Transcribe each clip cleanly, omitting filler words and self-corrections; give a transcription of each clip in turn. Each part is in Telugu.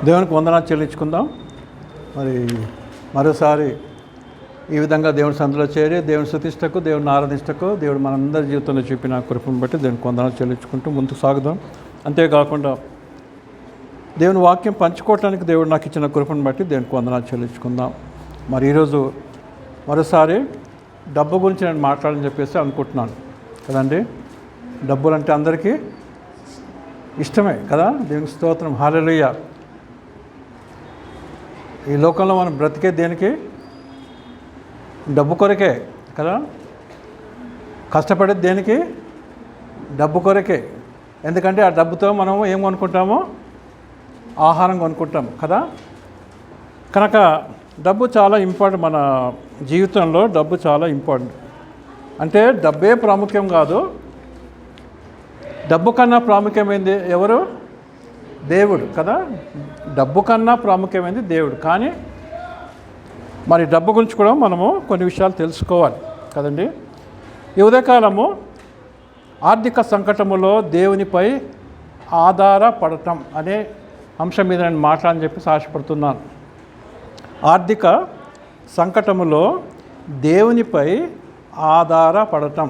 దేవునికి వందనాలు చెల్లించుకుందాం. మరి మరోసారి ఈ విధంగా దేవుని సందులో చేరి దేవుని స్తుతిష్టకు, దేవుని ఆరాధించటకు దేవుడు మనందరి జీవితంలో చూపిన కృపను బట్టి దేవునికి వందనాలు చెల్లించుకుంటూ ముందుకు సాగుదాం. అంతేకాకుండా దేవుని వాక్యం పంచుకోవటానికి దేవుడు నాకు ఇచ్చిన కృపను బట్టి దేవునికి వందనాలు చెల్లించుకుందాం. మరి ఈరోజు మరోసారి డబ్బు గురించి నేను మాట్లాడని చెప్పేసి అనుకుంటున్నాను కదండి. డబ్బులు అంటే అందరికీ ఇష్టమే కదా. దేవునికి స్తోత్రం, హల్లెలూయా. ఈ లోకంలో మనం బ్రతికే దేనికి? డబ్బు కొరకే కదా. కష్టపడేది దేనికి? డబ్బు కొరకే. ఎందుకంటే ఆ డబ్బుతో మనం ఏం కొనుక్కుంటామో ఆహారం కొనుక్కుంటాం కదా. కనుక డబ్బు చాలా ఇంపార్టెంట్. మన జీవితంలో డబ్బు చాలా ఇంపార్టెంట్. అంటే డబ్బే ప్రాముఖ్యం కాదు, డబ్బు కన్నా ప్రాముఖ్యమైనది ఎవరు? దేవుడు కదా. డబ్బు కన్నా ప్రాముఖ్యమైనది దేవుడు. కానీ మరి డబ్బు గురించి కూడా మనము కొన్ని విషయాలు తెలుసుకోవాలి కదండి. ఈ ఉదయకాలము ఆర్థిక సంకటములో దేవునిపై ఆధారపడటం అనే అంశం మీద నేను మాట్లాడని చెప్పి ఆశపడుతున్నాను. ఆర్థిక సంకటములో దేవునిపై ఆధారపడటం,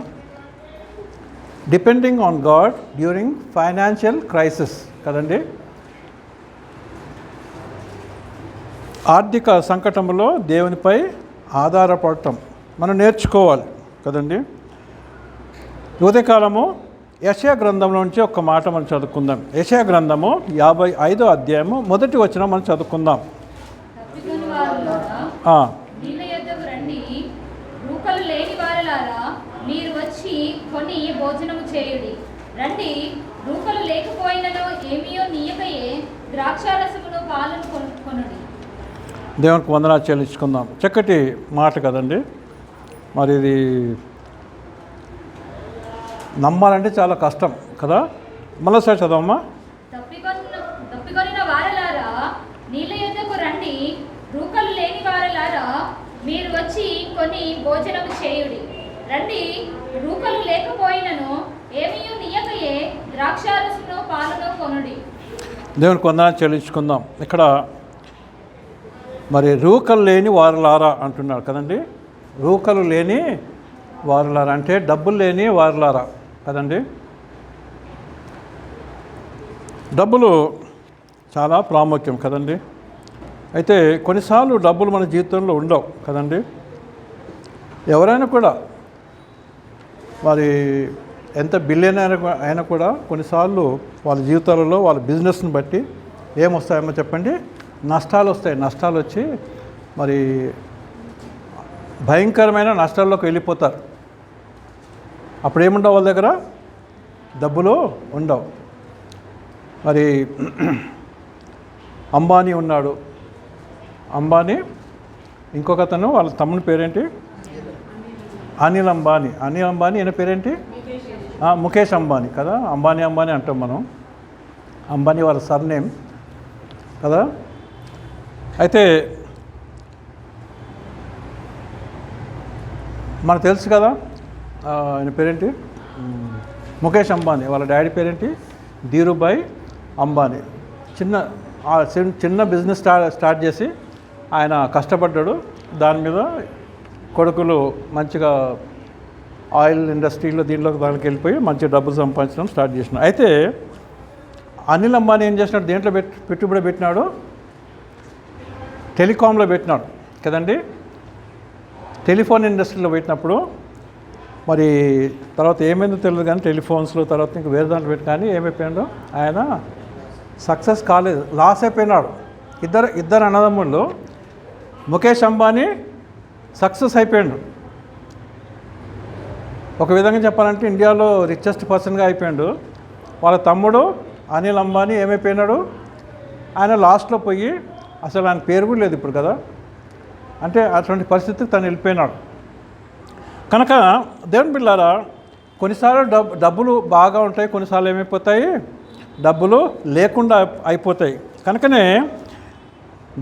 depending on God during financial crisis కదండి. ఆర్థిక సంకటంలో దేవునిపై ఆధారపడటం మనం నేర్చుకోవాలి కదండి. ఉదయకాలము యెషయా గ్రంథంలో నుంచి ఒక మాట మనం చదువుకుందాం. యెషయా గ్రంథము 55వ అధ్యాయము 1వ వచనం మనం చదువుకుందాం. మీరు వచ్చి కొని భోజనము చేయుడి. రండి, రూకలు లేకపోయినను ఏమియో నీయకయే ద్రాక్షారసమును పాలను కొనుడి. దేవునికి వందనాలు చెల్లించుకుందాం. చక్కటి మాట కదండి. మరి ఇది నమ్మాలంటే చాలా కష్టం కదా. మరోసారి చదవమ్మా. తప్పికొనిన వారలారా నీళ్ళ యొద్దకు రండి, రూకలు లేని వారలారా మీరు వచ్చి కొని భోజనము చేయుడి. రండి, రూకలు లేకపోయినను ఏమియో నీయకయే ద్రాక్షారసమును పాలను కొనుడి. దేవునికి వందనాలు చెల్లించుకుందాం. ఇక్కడ మరి రూకలు లేని వారులారా అంటున్నారు కదండి. రూకలు లేని వారులారా అంటే డబ్బులు లేని వారులారా కదండి. డబ్బులు చాలా ప్రాముఖ్యం కదండి. అయితే కొన్నిసార్లు డబ్బులు మన జీవితంలో ఉండవు కదండి. ఎవరైనా కూడా మరి ఎంత బిలియనర్ అయినా కూడా కొన్నిసార్లు వాళ్ళ జీవితాలలో వాళ్ళ బిజినెస్ని బట్టి ఏమొస్తాయేమో చెప్పండి, నష్టాలు వస్తాయి. నష్టాలు వచ్చి మరి భయంకరమైన నష్టాల్లోకి వెళ్ళిపోతారు. అప్పుడు ఏముండవు వాళ్ళ దగ్గర? డబ్బులు ఉండవు. మరి అంబానీ ఉన్నాడు. అంబానీ, ఇంకొక అతను వాళ్ళ తమ్ముని పేరేంటి? అనిల్ అంబానీ. అనిల్ అంబానీ ఈయన పేరేంటి? ముఖేష్ అంబానీ కదా. అంబానీ అంటాం మనం. అంబానీ వాళ్ళ సర్నేమ్ కదా. అయితే మనకు తెలుసు కదా ఆయన పేరేంటి? ముఖేష్ అంబానీ. వాళ్ళ డాడీ పేరేంటి? ధీరుభాయ్ అంబానీ. చిన్న బిజినెస్ స్టార్ట్ చేసి ఆయన కష్టపడ్డాడు. దాని మీద కొడుకులు మంచిగా ఆయిల్ ఇండస్ట్రీలో దానికి వెళ్ళిపోయి మంచి డబ్బులు సంపాదించడం స్టార్ట్ చేసినాడు. అయితే అనిల్ అంబానీ ఏం చేసినాడు? దేంట్లో పెట్టుబడి పెట్టినాడు? టెలికాంలో పెట్టినాడు కదండి. టెలిఫోన్ ఇండస్ట్రీలో పెట్టినప్పుడు మరి తర్వాత ఏమైందో తెలియదు కానీ టెలిఫోన్స్లో తర్వాత ఇంకా వేరే దాంట్లో పెట్టి కానీ ఏమైపోయాడో ఆయన సక్సెస్ కాలేదు, లాస్ అయిపోయినాడు. ఇద్దరు అన్నదమ్ముళ్ళు. ముఖేష్ అంబానీ సక్సెస్ అయిపోయాడు. ఒక విధంగా చెప్పాలంటే ఇండియాలో రిచెస్ట్ పర్సన్గా అయిపోయాడు. వాళ్ళ తమ్ముడు అనిల్ అంబానీ ఏమైపోయినాడు? ఆయన లాస్ట్లో పోయి అసలు ఆయన పేరు కూడా లేదు ఇప్పుడు కదా. అంటే అటువంటి పరిస్థితికి తను వెళ్ళిపోయినాడు. కనుక దేవుని బిడ్డలారా, కొన్నిసార్లు డబ్బులు బాగా ఉంటాయి, కొన్నిసార్లు ఏమైపోతాయి? డబ్బులు లేకుండా అయిపోతాయి. కనుకనే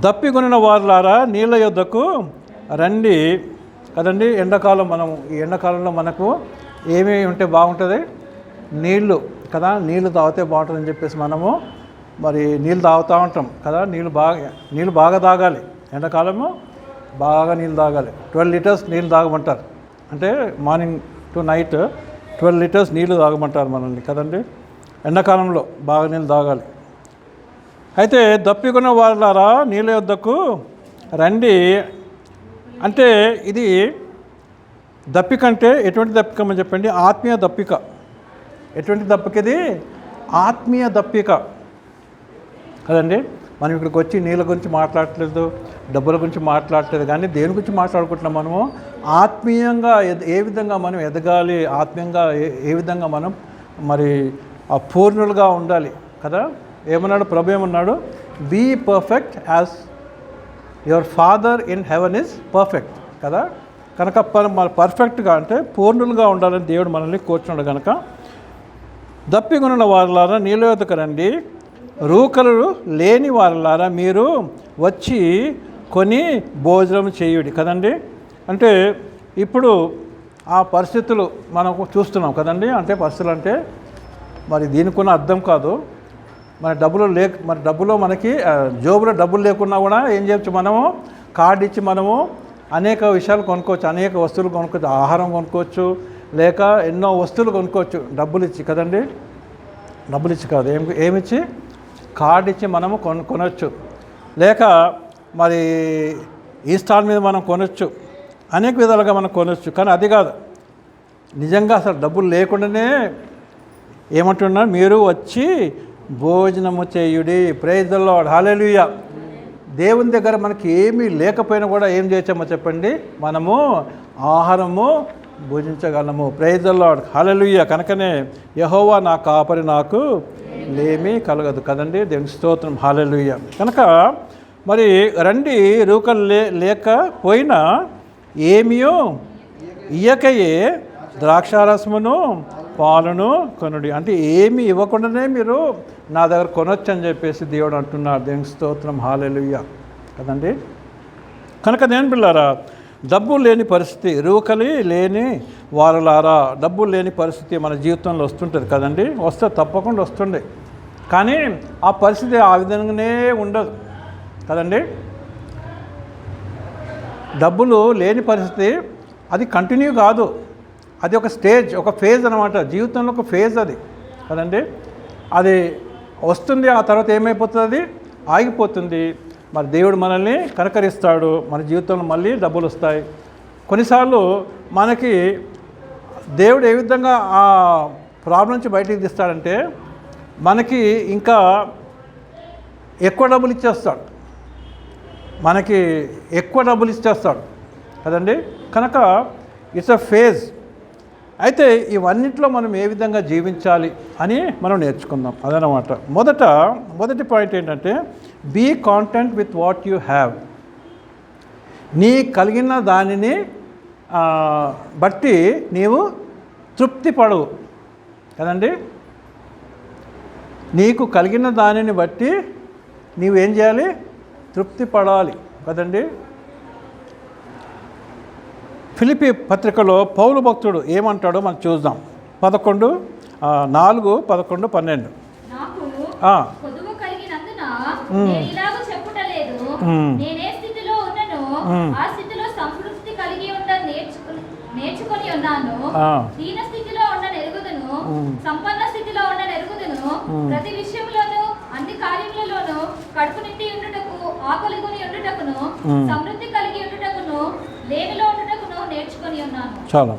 దప్పికొనిన వారులారా నీళ్ళ యొద్దకు రండి కదండి. ఈ ఎండాకాలంలో మనకు ఏమి ఉంటే బాగుంటుంది? నీళ్ళు కదా. నీళ్ళు తాగితే బాగుంటుందని చెప్పేసి మనము మరి నీళ్ళు తాగుతూ ఉంటాం కదా, నీళ్ళు బాగా తాగాలి. ఎండాకాలము బాగా నీళ్ళు తాగాలి. 12 లీటర్స్ నీళ్ళు తాగమంటారు. అంటే మార్నింగ్ టు నైట్ 12 లీటర్స్ నీళ్ళు తాగమంటారు మనల్ని కదండి. ఎండాకాలంలో బాగా నీళ్ళు తాగాలి. అయితే దప్పికొన్న వాళ్ళారా నీళ్ళ యొద్దకు రండి అంటే ఇది దప్పిక అంటే ఎటువంటి దప్పికమని చెప్పండి? ఆత్మీయ దప్పిక. ఎటువంటి దప్పిక ఇది? ఆత్మీయ దప్పిక కదండి. మనం ఇక్కడికి వచ్చి నీళ్ళ గురించి మాట్లాడట్లేదు, డబ్బుల గురించి మాట్లాడట్లేదు, కానీ దేని గురించి మాట్లాడుకుంటున్నాం మనము? ఆత్మీయంగా ఏ విధంగా మనం ఎదగాలి, ఆత్మీయంగా ఏ విధంగా మనం మరి పూర్ణులుగా ఉండాలి కదా. ఏమన్నాడు ప్రభు? ఏమన్నాడు? Be perfect as your father in heaven is perfect కదా. కనుక మన పర్ఫెక్ట్గా అంటే పూర్ణులుగా ఉండాలని దేవుడు మనల్ని కోరుచున్నాడు. కనుక దప్పికొన్న వారులారా నీళ్ళ యొద్దకు రండి, రూకలు లేని వారులారా మీరు వచ్చి కొని భోజనం చేయుడి కదండి. అంటే ఇప్పుడు ఆ పరిస్థితులు మనం చూస్తున్నాం కదండి. అంటే పరిస్థితులు అంటే మరి దీనికున్న అర్థం కాదు. మరి డబ్బులో మనకి జోబులో డబ్బులు లేకున్నా కూడా ఏం చేయొచ్చు? మనము కార్డు ఇచ్చి మనము అనేక విషయాలు కొనుక్కోవచ్చు, అనేక వస్తువులు కొనుక్కోవచ్చు, ఆహారం కొనుక్కోవచ్చు, లేక ఎన్నో వస్తువులు కొనుక్కోవచ్చు డబ్బులు ఇచ్చి కదండి. డబ్బులు ఇచ్చి కాదు, ఏమిచ్చి? కార్డు ఇచ్చి మనము కొనవచ్చు, లేక మరి ఇన్స్టాల్ మీద మనం కొనవచ్చు, అనేక విధాలుగా మనం కొనవచ్చు. కానీ అది కాదు, నిజంగా అసలు డబ్బులు లేకుండానే ఏమంటున్నా? మీరు వచ్చి భోజనము చేయుడి. ప్రైజ్ ది లార్డ్, హల్లెలూయా. దేవుని దగ్గర మనకి ఏమీ లేకపోయినా కూడా ఏం చేయొచ్చమో చెప్పండి? మనము ఆహారము భుజించగలము. Praise the lord, hallelujah. కనుకనే యెహోవా నా కాపరి, నాకు లేమీ కలగదు కదండి. దేవుని స్తోత్రం, హల్లెలూయా. కనుక మరి రండి, రూకలు లేకపోయినా ఏమియో ఇయ్యకయే ద్రాక్షారసమును పాలను కొనుడి. అంటే ఏమి ఇవ్వకుండానే మీరు నా దగ్గర కొనొచ్చు అని చెప్పేసి దేవుడు అంటున్నాడు. దేవుని స్తోత్రం, హల్లెలూయా కదండి. కనుక నేను పిల్లారా, డబ్బు లేని పరిస్థితి, రూకలి లేని వారులారా, డబ్బు లేని పరిస్థితి మన జీవితంలో వస్తుంటుంది కదండి. వస్తే తప్పకుండా వస్తుండే, కానీ ఆ పరిస్థితి ఆ విధంగానే ఉండదు కదండి. డబ్బులు లేని పరిస్థితి అది కంటిన్యూ కాదు, అది ఒక స్టేజ్, ఒక ఫేజ్ అనమాట. జీవితంలో ఒక ఫేజ్ అది కదండి. అది వస్తుంది, ఆ తర్వాత ఏమైపోతుంది? ఆగిపోతుంది. మరి దేవుడు మనల్ని కనకరిస్తాడు, మన జీవితంలో మళ్ళీ డబ్బులు వస్తాయి. కొన్నిసార్లు మనకి దేవుడు ఏ విధంగా ఆ ప్రాబ్లం నుంచి బయటికి తీస్తాడంటే, మనకి ఇంకా ఎక్కువ డబ్బులు ఇచ్చేస్తాడు, మనకి ఎక్కువ డబ్బులు ఇచ్చేస్తాడు కదండి. కనుక ఇట్స్ అ ఫేజ్. అయితే ఇవన్నిట్లో మనం ఏ విధంగా జీవించాలి అని మనం నేర్చుకుందాం అదనమాట. మొదటి పాయింట్ ఏంటంటే, be content with what you have. నీ కలిగిన దానిని బట్టి నీవు తృప్తి పడవు కదండి. నీకు కలిగిన దానిని బట్టి నీవేం చేయాలి? తృప్తి పడాలి కదండి. ఫిలిప్పీ పత్రికలో పౌలు భక్తుడు ఏమంటాడో మనం చూద్దాం. 11, 4, 11, 12. నేర్చుకొని ఉన్నాను, దీన స్థితిలో ఉన్న నెరుగుదును, సంపన్న స్థితిలో ఉన్న నెరుగుదును, ప్రతి విషయంలోనూ అన్ని కార్యములలోనూ కడుపు నిండి ఉండుటకు, ఆకలి కొని ఉండుటకును, సమృద్ధి కలిగి ఉండుటకును, లేమిలో ఉండుటకును నేర్చుకొని ఉన్నాను. చాలా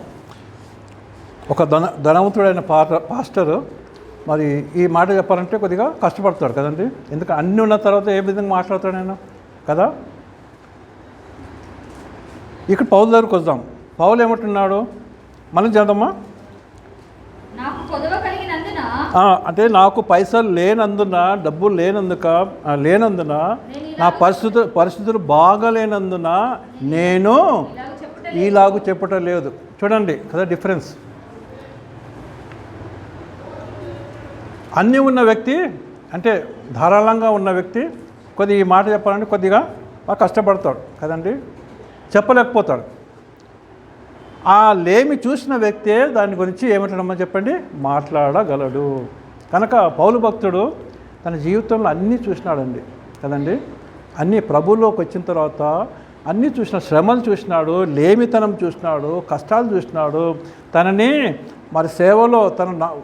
ఒక ధనవంతుడైన పాస్టరు మరి ఈ మాట చెప్పాలంటే కొద్దిగా కష్టపడతాడు కదండి. ఎందుకంటే అన్నీ ఉన్న తర్వాత ఏ విధంగా మాట్లాడతాడు ఆయన కదా. ఇక్కడ పౌలు దగ్గరకు వద్దాం. పౌలు ఏమంటున్నాడు? మనం చేద్దామా? అంటే నాకు పైసలు లేనందున, డబ్బులు లేనందున, నా పరిస్థితులు బాగాలేనందున నేను ఈలాగు చెప్పటం లేదు. చూడండి కదా డిఫరెన్స్. అన్నీ ఉన్న వ్యక్తి, అంటే ధారాళంగా ఉన్న వ్యక్తి కొద్దిగా ఈ మాట చెప్పాలంటే కొద్దిగా కష్టపడతాడు కదండి, చెప్పలేకపోతాడు. ఆ లేమి చూసిన వ్యక్తే దాని గురించి ఏమంటాడమ్మా చెప్పండి, మాట్లాడగలడు. కనుక పౌలు భక్తుడు తన జీవితంలో అన్నీ చూసినాడండి కదండి. అన్నీ ప్రభువులోకి వచ్చిన తర్వాత అన్నీ చూసినాడు, శ్రమలు చూసినాడు, లేమితనం చూసినాడు, కష్టాలు చూసినాడు. తనని మరి సేవలో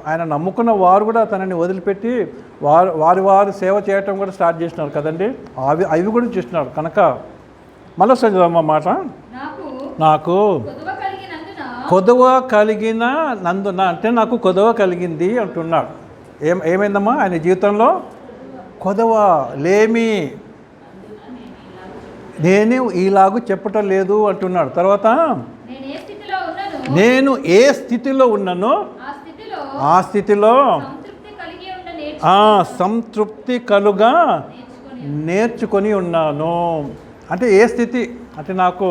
ఆయన నమ్ముకున్న వారు కూడా తనని వదిలిపెట్టి వారి సేవ చేయటం కూడా స్టార్ట్ చేసినారు కదండి. అవి కూడా చూసినాడు. కనుక మళ్ళీ చదువుదామా మాట. నాకు కొదువ కలిగినందున అంటే నాకు కొదువ కలిగింది అంటున్నాడు. ఏమైందమ్మా ఆయన జీవితంలో? కొదవ, లేమి, నేను ఈలాగు చెప్పటం లేదు అంటున్నాడు. తర్వాత నేను ఏ స్థితిలో ఉన్నానో ఆ స్థితిలో సంతృప్తి కలుగా నేర్చుకొని ఉన్నాను. అంటే ఏ స్థితి అంటే నాకు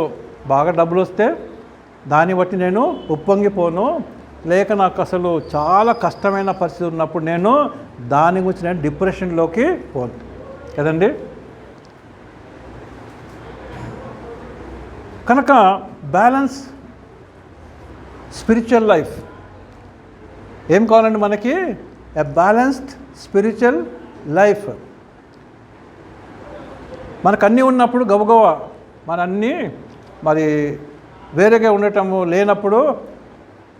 బాగా డబ్బులు వస్తే దాన్ని బట్టి నేను ఉప్పొంగిపోను, లేక నాకు అసలు చాలా కష్టమైన పరిస్థితి ఉన్నప్పుడు నేను దాని గురించి నేను డిప్రెషన్లోకి పోను కదండి. కనుక బ్యాలెన్స్ స్పిరిచువల్ లైఫ్ ఏం కావాలండి మనకి? ఎ బ్యాలెన్స్డ్ స్పిరిచువల్ లైఫ్. మనకు అన్నీ ఉన్నప్పుడు గబగబ అన్నీ మరి వేరేగా ఉండటము, లేనప్పుడు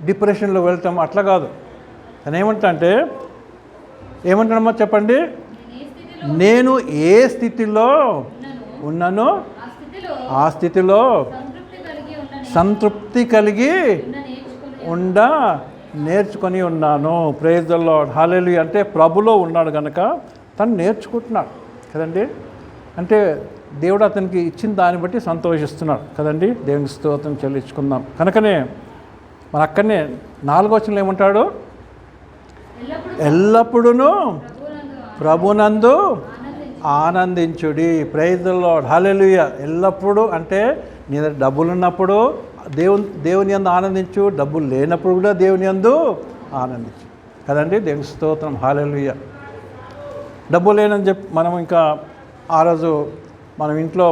డిప్రెషన్లో వెళ్తాం అట్లా కాదు. అని ఏమంటాడమ్మా చెప్పండి? నేను ఏ స్థితిలో ఉన్నానో ఆ స్థితిలో సంతృప్తి కలిగి నేర్చుకొని ఉన్నాను. ప్రైజ్ ద లార్డ్, హల్లెలూయా. అంటే ప్రభులో ఉన్నాడు కనుక తను నేర్చుకుంటున్నాడు కదండి. అంటే దేవుడు అతనికి ఇచ్చిన దాన్ని బట్టి సంతోషిస్తున్నాడు కదండి. దేవునికి స్తోత్రం చెల్లించుకుందాం. కనుకనే మన అక్కడనే 4వ వచనంలో ఏమంటాడు? ఎల్లప్పుడూ ప్రభునందు ఆనందించుడి. ప్రైజ్ ద లార్డ్, హల్లెలూయా. ఎల్లప్పుడూ అంటే నీ దగ్గర డబ్బులు ఉన్నప్పుడు దేవుని యందు ఆనందించు, డబ్బులు లేనప్పుడు కూడా దేవుని యందు ఆనందించు కదండి. దేవుని స్తోత్రం, హల్లెలూయా. డబ్బు లేనని చెప్పి మనం ఇంకా ఆ రోజు మనం ఇంట్లో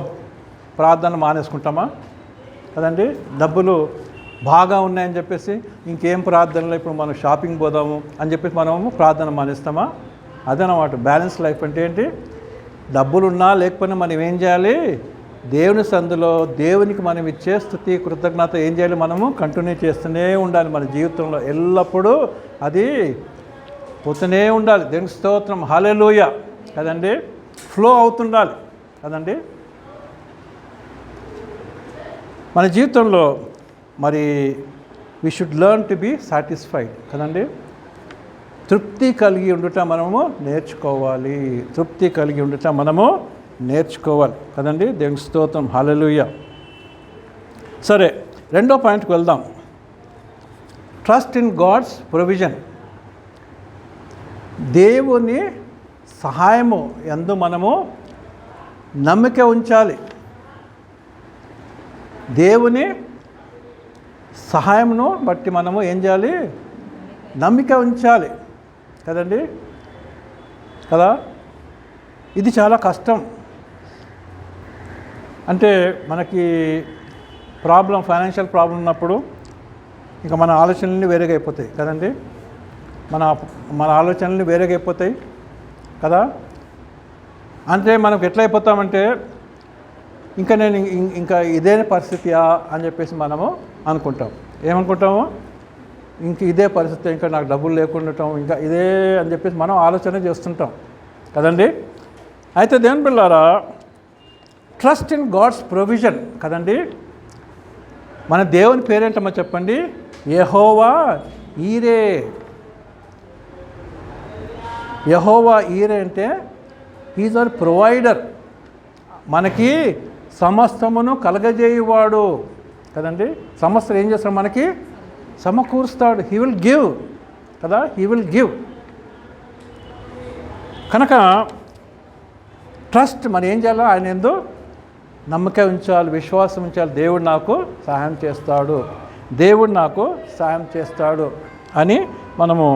ప్రార్థన మానేసుకుంటామా కదండి. డబ్బులు బాగా ఉన్నాయని చెప్పేసి ఇంకేం ప్రార్థనలో ఇప్పుడు మనం షాపింగ్ పోదాము అని చెప్పేసి మనము ప్రార్థన మానేస్తామా? అదనమాట బ్యాలెన్స్ లైఫ్ అంటే ఏంటి? డబ్బులున్నా లేకపోయినా మనం ఏం చేయాలి? దేవుని సందులో దేవునికి మనం ఇచ్చే స్తుతి కృతజ్ఞత ఏం చేయాలి? మనము కంటిన్యూ చేస్తూనే ఉండాలి. మన జీవితంలో ఎల్లప్పుడూ అది పోతూనే ఉండాలి. దేవునికి స్తోత్రం, హల్లెలూయా కదండి. ఫ్లో అవుతుండాలి కదండి. మన జీవితంలో మరి we should learn to be satisfied కదండి. తృప్తి కలిగి ఉండుట మనము నేర్చుకోవాలి. తృప్తి కలిగి ఉండుట మనము నేర్చుకోవాలి కదండి. దేవునికి స్తోత్రం, హల్లెలూయా. సరే, 2వ పాయింట్కి వెళ్దాం. Trust in God's provision. దేవుని సహాయము యందు మనము నమ్మిక ఉంచాలి. దేవుని సహాయమును బట్టి మనము ఏం చేయాలి? నమ్మిక ఉంచాలి కదండి కదా. ఇది చాలా కష్టం. అంటే మనకి ఫైనాన్షియల్ ప్రాబ్లం ఉన్నప్పుడు ఇంకా మన ఆలోచనలన్నీ వేరేగా అయిపోతాయి కదండి. మన ఆలోచనలు వేరేగా అయిపోతాయి కదా. అంటే మనకు ఎట్లా అయిపోతామంటే ఇంకా ఇదే పరిస్థితియా అని చెప్పేసి మనము అనుకుంటాం. ఏమనుకుంటాము? ఇంక ఇదే పరిస్థితి, ఇంకా నాకు డబ్బులు లేకుండటం, ఇంకా ఇదే అని చెప్పేసి మనం ఆలోచన చేస్తుంటాం కదండి. అయితే దేవుని పిల్లారా, ట్రస్ట్ ఇన్ గాడ్స్ ప్రొవిజన్ కదండి. మన దేవుని పేరేంటమ్మా చెప్పండి? యెహోవా ఈరే. యెహోవా ఈరే అంటే హీజ్ అవర్ ప్రొవైడర్. మనకి సమస్తమును కలగజేయువాడు కదండి. సమస్తం ఏం చేస్తాడు? మనకి సమకూరుస్తాడు. హీ విల్ గివ్ కదా, హీ విల్ గివ్. కనుక ట్రస్ట్ మరి ఏం చేయాలో? ఆయన యందు నమ్మకం ఉంచాలి, విశ్వాసం ఉంచాలి. దేవుడు నాకు సహాయం చేస్తాడు, దేవుడు నాకు సహాయం చేస్తాడు అని మనము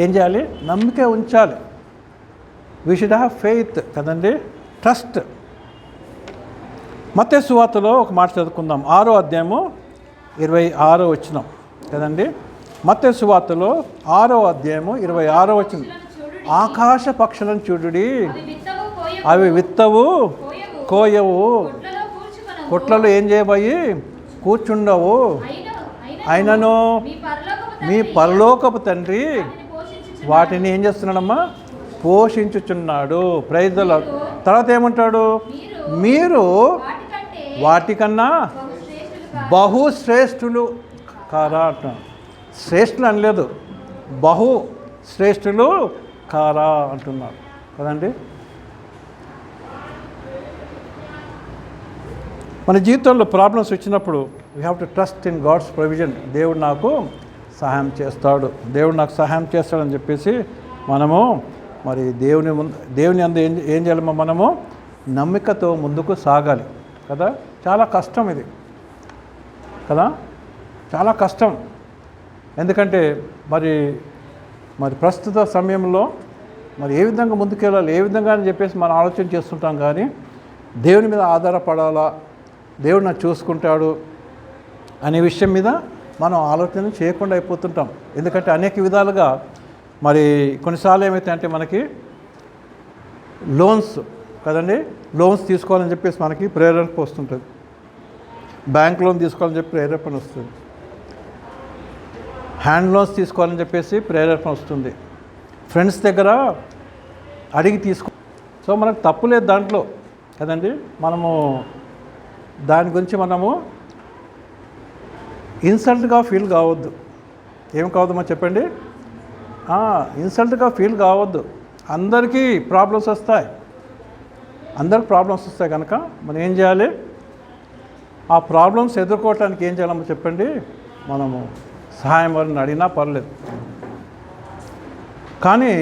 ఏం చేయాలి? నమ్మిక ఉంచాలి. వీ షుడ్ హ్యావ్ ఫెయిత్ కదండి, ట్రస్ట్. మత్తయి సువార్తలో ఒక మాట చదువుకుందాం. 6వ అధ్యాయము 26వ వచనం కదండి. మత్తయి సువార్తలో 6వ అధ్యాయము 26వ వచనం. ఆకాశ పక్షులను చూడుడి, అవి విత్తవు, కోయవు, అవి విత్తవు కోయవు, కోయవు, కొట్లలో కూర్చుకొనవు. కొట్లలో ఏం చేయబోయి కూర్చుండవు. అయినను మీ పరలోకపు తండ్రి వాటిని ఏం చేస్తున్నాడమ్మా? పోషించుచున్నాడు. Praise the Lord. తర్వాత ఏమంటాడు? మీరు వాటికన్నా బహుశ్రేష్ఠులు కారా అంటున్నాడు. శ్రేష్ఠులు అనలేదు, బహు శ్రేష్ఠులు కారా అంటున్నాడు కదండి. మన జీవితంలో ప్రాబ్లమ్స్ వచ్చినప్పుడు we have to trust in God's provision. దేవుడు నాకు సహాయం చేస్తాడు, దేవుడు నాకు సహాయం చేస్తాడని చెప్పేసి మనము మరి దేవుని అందు ఏం చేయాలమ్మా? మనము నమ్మికతో ముందుకు సాగాలి కదా. చాలా కష్టం ఇది కదా, చాలా కష్టం. ఎందుకంటే మరి ప్రస్తుత సమయంలో మరి ఏ విధంగా ముందుకెళ్ళాలి, ఏ విధంగా అని చెప్పేసి మనం ఆలోచన చేస్తుంటాం. కానీ దేవుని మీద ఆధారపడాలా, దేవుడు నాకు చూసుకుంటాడు అనే విషయం మీద మనం ఆలోచన చేయకుండా అయిపోతుంటాం. ఎందుకంటే అనేక విధాలుగా మరి కొన్నిసార్లు ఏమైతే అంటే మనకి లోన్స్ కదండి, లోన్స్ తీసుకోవాలని చెప్పేసి మనకి ప్రేరణ వస్తుంటుంది. బ్యాంక్ లోన్ తీసుకోవాలని చెప్పి ప్రేరేపణ వస్తుంది, హ్యాండ్ లోన్స్ తీసుకోవాలని చెప్పేసి ప్రేరేపణ వస్తుంది, ఫ్రెండ్స్ దగ్గర అడిగి తీసుకో. సో మనకు తప్పు లేదు దాంట్లో కదండి. మనము దాని గురించి మనము ఇన్సల్ట్గా ఫీల్ కావద్దు. ఏం కావద్దమ్మా చెప్పండి? ఇన్సల్ట్గా ఫీల్ కావద్దు. అందరికీ ప్రాబ్లమ్స్ వస్తాయి, కనుక మనం ఏం చేయాలి? ఆ ప్రాబ్లమ్స్ ఎదుర్కోవటానికి ఏం చేయాలమ్మా చెప్పండి? మనము సహాయం వారిని అడిగినా పర్లేదు. కానీ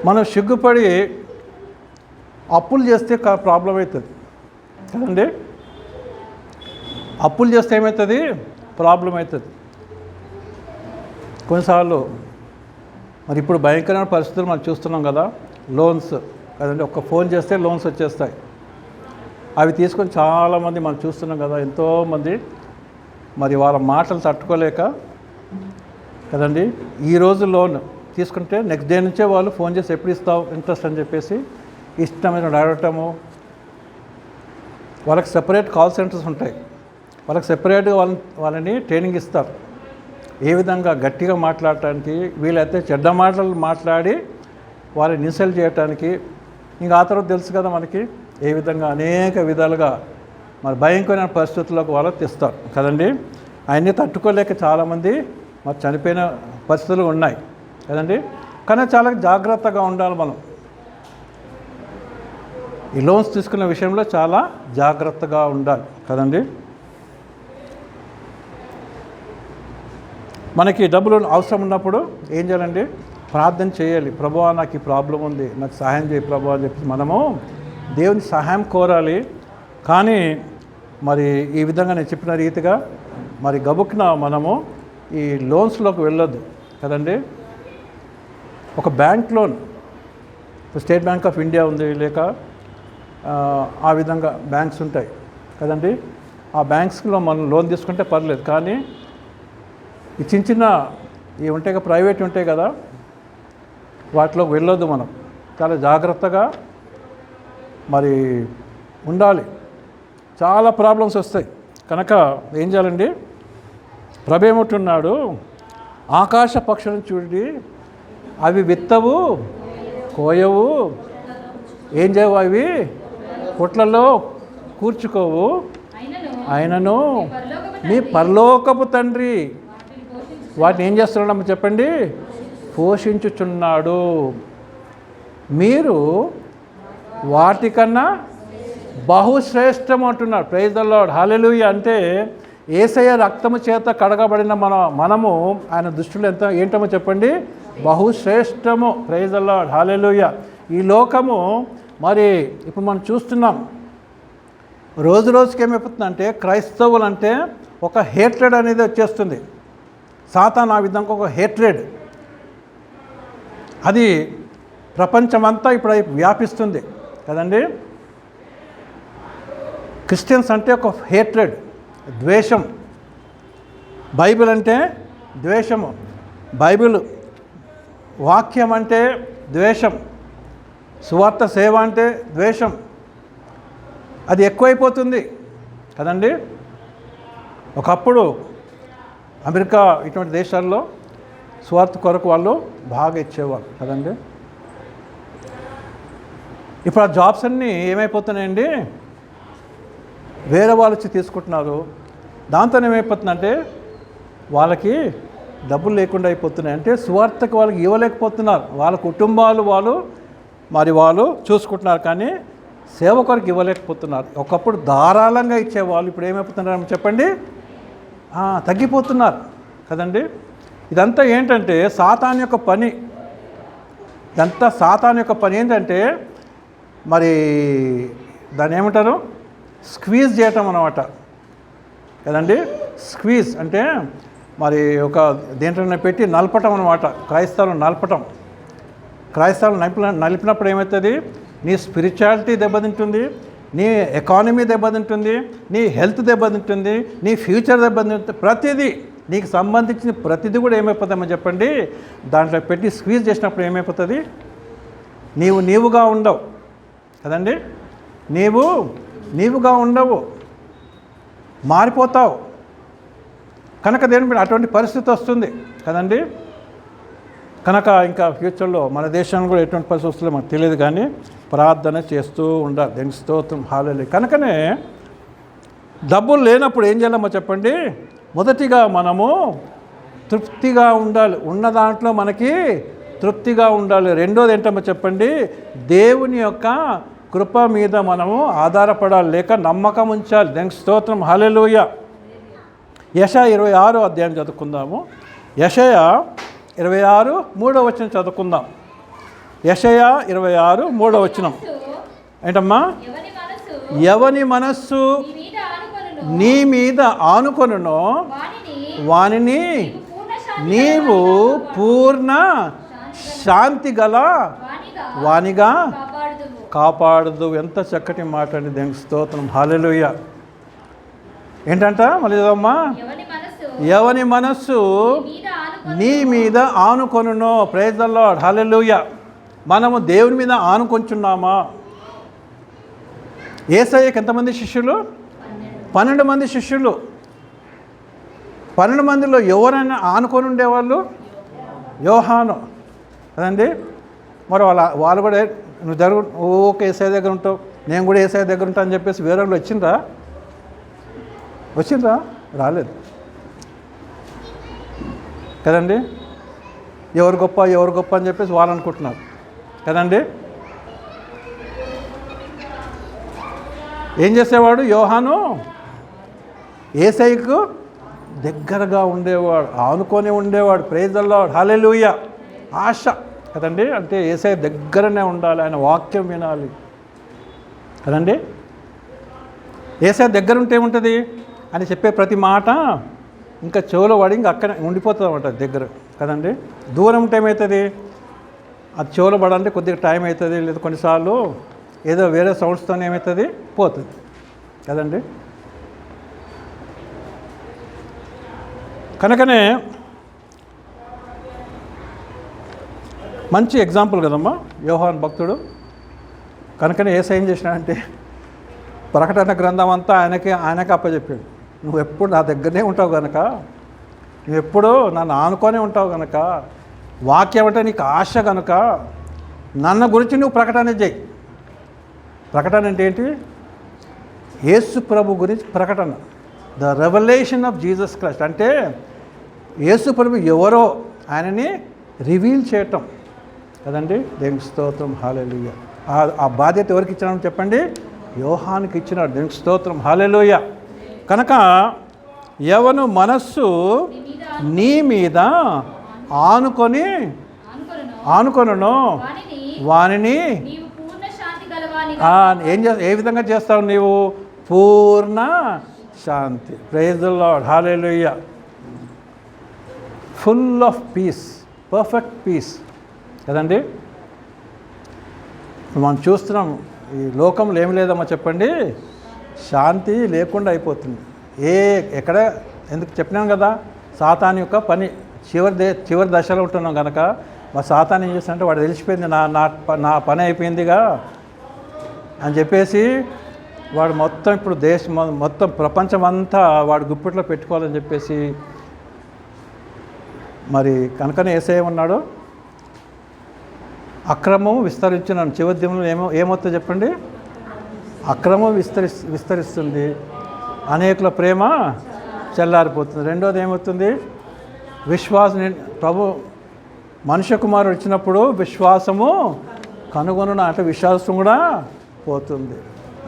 మనం సిగ్గుపడి అప్పులు చేస్తే ప్రాబ్లం అవుతుంది కదండి. అప్పులు చేస్తే ఏమవుతుంది? ప్రాబ్లం అవుతుంది. కొన్నిసార్లు మరి ఇప్పుడు భయంకరమైన పరిస్థితులు మనం చూస్తున్నాం కదా, లోన్స్ కదండి. ఒక్క ఫోన్ చేస్తే లోన్స్ వచ్చేస్తాయి. అవి తీసుకొని చాలామంది మనం చూస్తున్నాం కదా, ఎంతోమంది మరి వాళ్ళ మాటలు తట్టుకోలేక కదండి ఈరోజు లోన్ తీసుకుంటే నెక్స్ట్ డే నుంచే వాళ్ళు ఫోన్ చేసి ఎప్పుడు ఇస్తావు ఇంట్రెస్ట్ అని చెప్పేసి ఇష్టమైన అడగటము. వాళ్ళకి సెపరేట్ కాల్ సెంటర్స్ ఉంటాయి, వాళ్ళకి సెపరేట్గా వాళ్ళని ట్రైనింగ్ ఇస్తారు ఏ విధంగా గట్టిగా మాట్లాడటానికి, వీళ్ళైతే చెడ్డ మాటలు మాట్లాడి వాళ్ళని ఇన్సల్ట్ చేయడానికి. ఇంకా ఆ తర్వాత తెలుసు కదా మనకి ఏ విధంగా అనేక విధాలుగా మరి భయంకరమైన పరిస్థితుల్లోకి వాళ్ళు తెస్తారు కదండి. అవన్నీ తట్టుకోలేక చాలామంది మరి చనిపోయిన పరిస్థితులు ఉన్నాయి కదండి. కానీ చాలా జాగ్రత్తగా ఉండాలి మనం. ఈ లోన్స్ తీసుకునే విషయంలో చాలా జాగ్రత్తగా ఉండాలి కదండి. మనకి డబ్బులు అవసరం ఉన్నప్పుడు ఏం చేయాలండి? ప్రార్థన చేయాలి. ప్రభువా నాకు ఈ ప్రాబ్లం ఉంది, నాకు సహాయం చేయి ప్రభువా అని చెప్పి మనము దేవుని సహాయం కోరాలి. కానీ మరి ఈ విధంగా నేను చెప్పిన రీతిగా మరి గబుక్న మనము ఈ లోన్స్లోకి వెళ్ళొద్దు కదండి. ఒక bank loan, state bank of India ఉంది, లేక ఆ విధంగా బ్యాంక్స్ ఉంటాయి కదండి. ఆ బ్యాంక్స్లో మనం లోన్ తీసుకుంటే పర్లేదు. కానీ ఈ చిన్న చిన్న ఇవి ఉంటాయి కదా, ప్రైవేట్ ఉంటాయి కదా, వాటిలోకి వెళ్ళొద్దు. మనం చాలా జాగ్రత్తగా మరి ఉండాలి. చాలా ప్రాబ్లమ్స్ వస్తాయి కనుక ఏం చేయాలండి? ప్రభు ఏమంటున్నాడు? ఆకాశ పక్షులను చూడండి, అవి విత్తవు, కోయవు, ఏం చేయవు, అవి కొట్లలో కూర్చుకోవు, ఆయనను మీ పరలోకపు తండ్రి వాటిని ఏం చేస్తున్నాడమ్మ చెప్పండి? పోషించుచున్నాడు. మీరు వాటికన్నా బహుశ్రేష్టం అంటున్నాడు. ప్రైజ్ ద లార్డ్, హల్లెలూయా. అంటే యేసయ్య రక్తము చేత కడగబడిన మనము ఆయన దృష్టిలో ఏంటమో చెప్పండి? బహుశ్రేష్టము. ప్రైజ్ ద లార్డ్, హల్లెలూయా. ఈ లోకము మరి ఇప్పుడు మనం చూస్తున్నాం, రోజు రోజుకి ఏమైపోతుందంటే క్రైస్తవులు అంటే ఒక హేట్రెడ్ అనేది వచ్చేస్తుంది. సాతాను ఆ విధంగా ఒక హేట్రెడ్, అది ప్రపంచమంతా ఇప్పుడు వ్యాపిస్తుంది కదండి. క్రిస్టియన్స్ అంటే ఒక హేట్రెడ్, ద్వేషం. బైబిల్ అంటే ద్వేషము. బైబిల్ వాక్యం అంటే ద్వేషం, సువార్త సేవ అంటే ద్వేషం. అది ఎక్కువైపోతుంది కదండి. ఒకప్పుడు అమెరికా ఇటువంటి దేశాల్లో సువార్త కొరకు వాళ్ళు బాగా ఇచ్చేవాళ్ళు కదండి. ఇప్పుడు ఆ జాబ్స్ అన్నీ ఏమైపోతున్నాయండి, వేరే వాళ్ళు వచ్చి తీసుకుంటున్నారు. దాంతో ఏమైపోతుందంటే వాళ్ళకి డబ్బులు లేకుండా అయిపోతున్నాయి. అంటే సువార్తకు వాళ్ళకి ఇవ్వలేకపోతున్నారు. వాళ్ళ కుటుంబాలు వాళ్ళు చూసుకుంటున్నారు, కానీ సేవ కొరకు ఇవ్వలేకపోతున్నారు. ఒకప్పుడు ధారాళంగా ఇచ్చేవాళ్ళు ఇప్పుడు ఏమైపోతున్నారు చెప్పండి, తగ్గిపోతున్నారు కదండి. ఇదంతా ఏంటంటే సాతాను యొక్క పని. ఇదంతా సాతాను యొక్క పని ఏంటంటే మరి దాన్ని ఏమంటారు, స్క్వీజ్ చేయటం అన్నమాట కదండి. స్క్వీజ్ అంటే మరి ఒక దేంట్లోనే పెట్టి నలపటం అన్నమాట. క్రైస్తవులను నలిపినప్పుడు ఏమవుతుంది, నీ స్పిరిచువాలిటీ దెబ్బతింటుంది, నీ ఎకానమీ దెబ్బతింటుంది, నీ హెల్త్ దెబ్బతింటుంది, నీ ఫ్యూచర్ దెబ్బతింటుంది. ప్రతిదీ నీకు సంబంధించిన ప్రతిదీ కూడా ఏమైపోతామని చెప్పండి, దాంట్లో పెట్టి స్క్వీజ్ చేసినప్పుడు ఏమైపోతుంది, నీవుగా ఉండవు కదండి. నీవుగా ఉండవు, మారిపోతావు. కనుక దేని అటువంటి పరిస్థితి వస్తుంది కదండి. కనుక ఇంకా ఫ్యూచర్లో మన దేశానికి కూడా ఎటువంటి పరిస్థితి వస్తుందో మనకు తెలియదు, కానీ ప్రార్థన చేస్తూ ఉండాలి. దేనికి స్తోత్రం, హల్లెలూయా. కనుకనే డబ్బులు లేనప్పుడు ఏం చేయాలమ్మా చెప్పండి, మొదటిగా మనము తృప్తిగా ఉండాలి. ఉన్న దాంట్లో మనకి తృప్తిగా ఉండాలి. రెండోది ఏంటమ్మా చెప్పండి, దేవుని యొక్క కృప మీద మనము ఆధారపడాలి, లేక నమ్మకం ఉంచాలి. దేనికి స్తోత్రం, హల్లెలూయా. యెషయా 26వ అధ్యాయం చదువుకుందాము. యెషయా 26 3వ వచనం చదువుకుందాం. యెషయా 26 3వ వచనం ఏంటమ్మా, ఎవని మనస్సు నీ మీద ఆనుకొనునో వానిని నీవు పూర్ణ శాంతి గల వానిగా కాపాడదు. ఎంత చక్కటి మాట అండి, దేనికి స్తోత్రం, హల్లెలూయా. ఏంటంట మళ్ళీ చదవమ్మా, ఎవని మనస్సు నీ మీద ఆనుకొనునో. ప్రైజ్ ద లార్డ్, హల్లెలూయా. మనము దేవుని మీద ఆనుకొంచున్నామా? యేసయ్యకి ఎంతమంది శిష్యులు? 12 మంది శిష్యులు. 12 మందిలో ఎవరైనా ఆనుకొని ఉండేవాళ్ళు? యోహాను కదండి. మరి వాళ్ళు కూడా నువ్వు ఓకే యేసయ్య దగ్గర ఉంటావు, నేను కూడా యేసయ్య దగ్గర ఉంటా అని చెప్పేసి వేరే వాళ్ళు వచ్చిండ్రా? రాలేదు కదండి. ఎవరు గొప్ప అని చెప్పేసి వాళ్ళు అనుకుంటున్నారు కదండి. ఏం చేసేవాడు యోహాను? యేసయ్యకు దగ్గరగా ఉండేవాడు, ఆనుకొని ఉండేవాడు. ప్రైజ్ ద లార్డ్, హల్లెలూయా. ఆశ కదండి, అంటే యేసయ్య దగ్గరనే ఉండాలి, ఆయన వాక్యం వినాలి కదండి. యేసయ్య దగ్గర ఉంటే ఏముంటుంది, అని చెప్పే ప్రతి మాట ఇంకా చెవులో పడి ఇంకా అక్కడ ఉండిపోతుంది అన్నమాట దగ్గర కదండి. దూరం ఉంటే ఏమవుతుంది, అది చెవులో పడాలంటే కొద్దిగా టైం అవుతుంది, లేదా కొన్నిసార్లు ఏదో వేరే సౌండ్స్తో ఏమవుతుంది, పోతుంది కదండి. కనుకనే మంచి ఎగ్జాంపుల్ కదమ్మా యోహాన్ భక్తుడు. కనుకనే యేసయ్య ఏం చేసినాడంటే ప్రకటన గ్రంథం అంతా ఆయనకే అప్పచెప్పాడు. నువ్వు ఎప్పుడు నా దగ్గరనే ఉంటావు కనుక, నువ్వు ఎప్పుడూ నన్ను ఆనుకొనే ఉంటావు కనుక, వాక్యం అంటే నీకు ఆశ కనుక నన్ను గురించి నువ్వు ప్రకటన చేయి. ప్రకటన అంటే ఏంటి? యేసు ప్రభు గురించి ప్రకటన, the revolution of Jesus Christ. అంటే యేసు ప్రభు ఎవరో ఆయనని రివీల్ చేయటం కదండి. దేవునికి స్తోత్రం, హల్లెలూయా. ఆ బాధ్యత ఎవరికి ఇచ్చినాడని చెప్పండి, యోహానికి ఇచ్చినాడు. దేవునికి స్తోత్రం, హల్లెలూయా. కనుక ఎవను మనస్సు నీ మీద ఆనుకొనునో వానిని ఏ విధంగా చేస్తావు నీవు? పూర్ణ శాంతి. Praise the Lord, hallelujah. Full of peace, perfect peace కదండి. మనం చూస్తున్నాం ఈ లోకంలో ఏమి లేదమ్మా చెప్పండి, శాంతి లేకుండా అయిపోతుంది. ఎక్కడ ఎందుకు చెప్పినాను కదా, సాతాను యొక్క పని చివరి దశలో ఉంటున్నాం కనుక మా సాతాను ఏం చేస్తానంటే వాడు తెలిసిపోయింది, నా నా నా పని అయిపోయిందిగా అని చెప్పేసి వాడు మొత్తం ఇప్పుడు దేశం మొత్తం ప్రపంచం అంతా వాడు గుప్పిట్లో పెట్టుకోవాలని చెప్పేసి మరి కనుకనే యేసయ్య ఉన్నాడు, అక్రమం విస్తరించున్నాను. చివరి దినంలో ఏమవుతుందో చెప్పండి, అక్రమం విస్తరిస్తుంది, అనేకుల ప్రేమ చల్లారిపోతుంది. రెండోది ఏమవుతుంది, ప్రభు మనుష్య కుమారుడు వచ్చినప్పుడు విశ్వాసము కనుగొన అంటే విశ్వాసం కూడా పోతుంది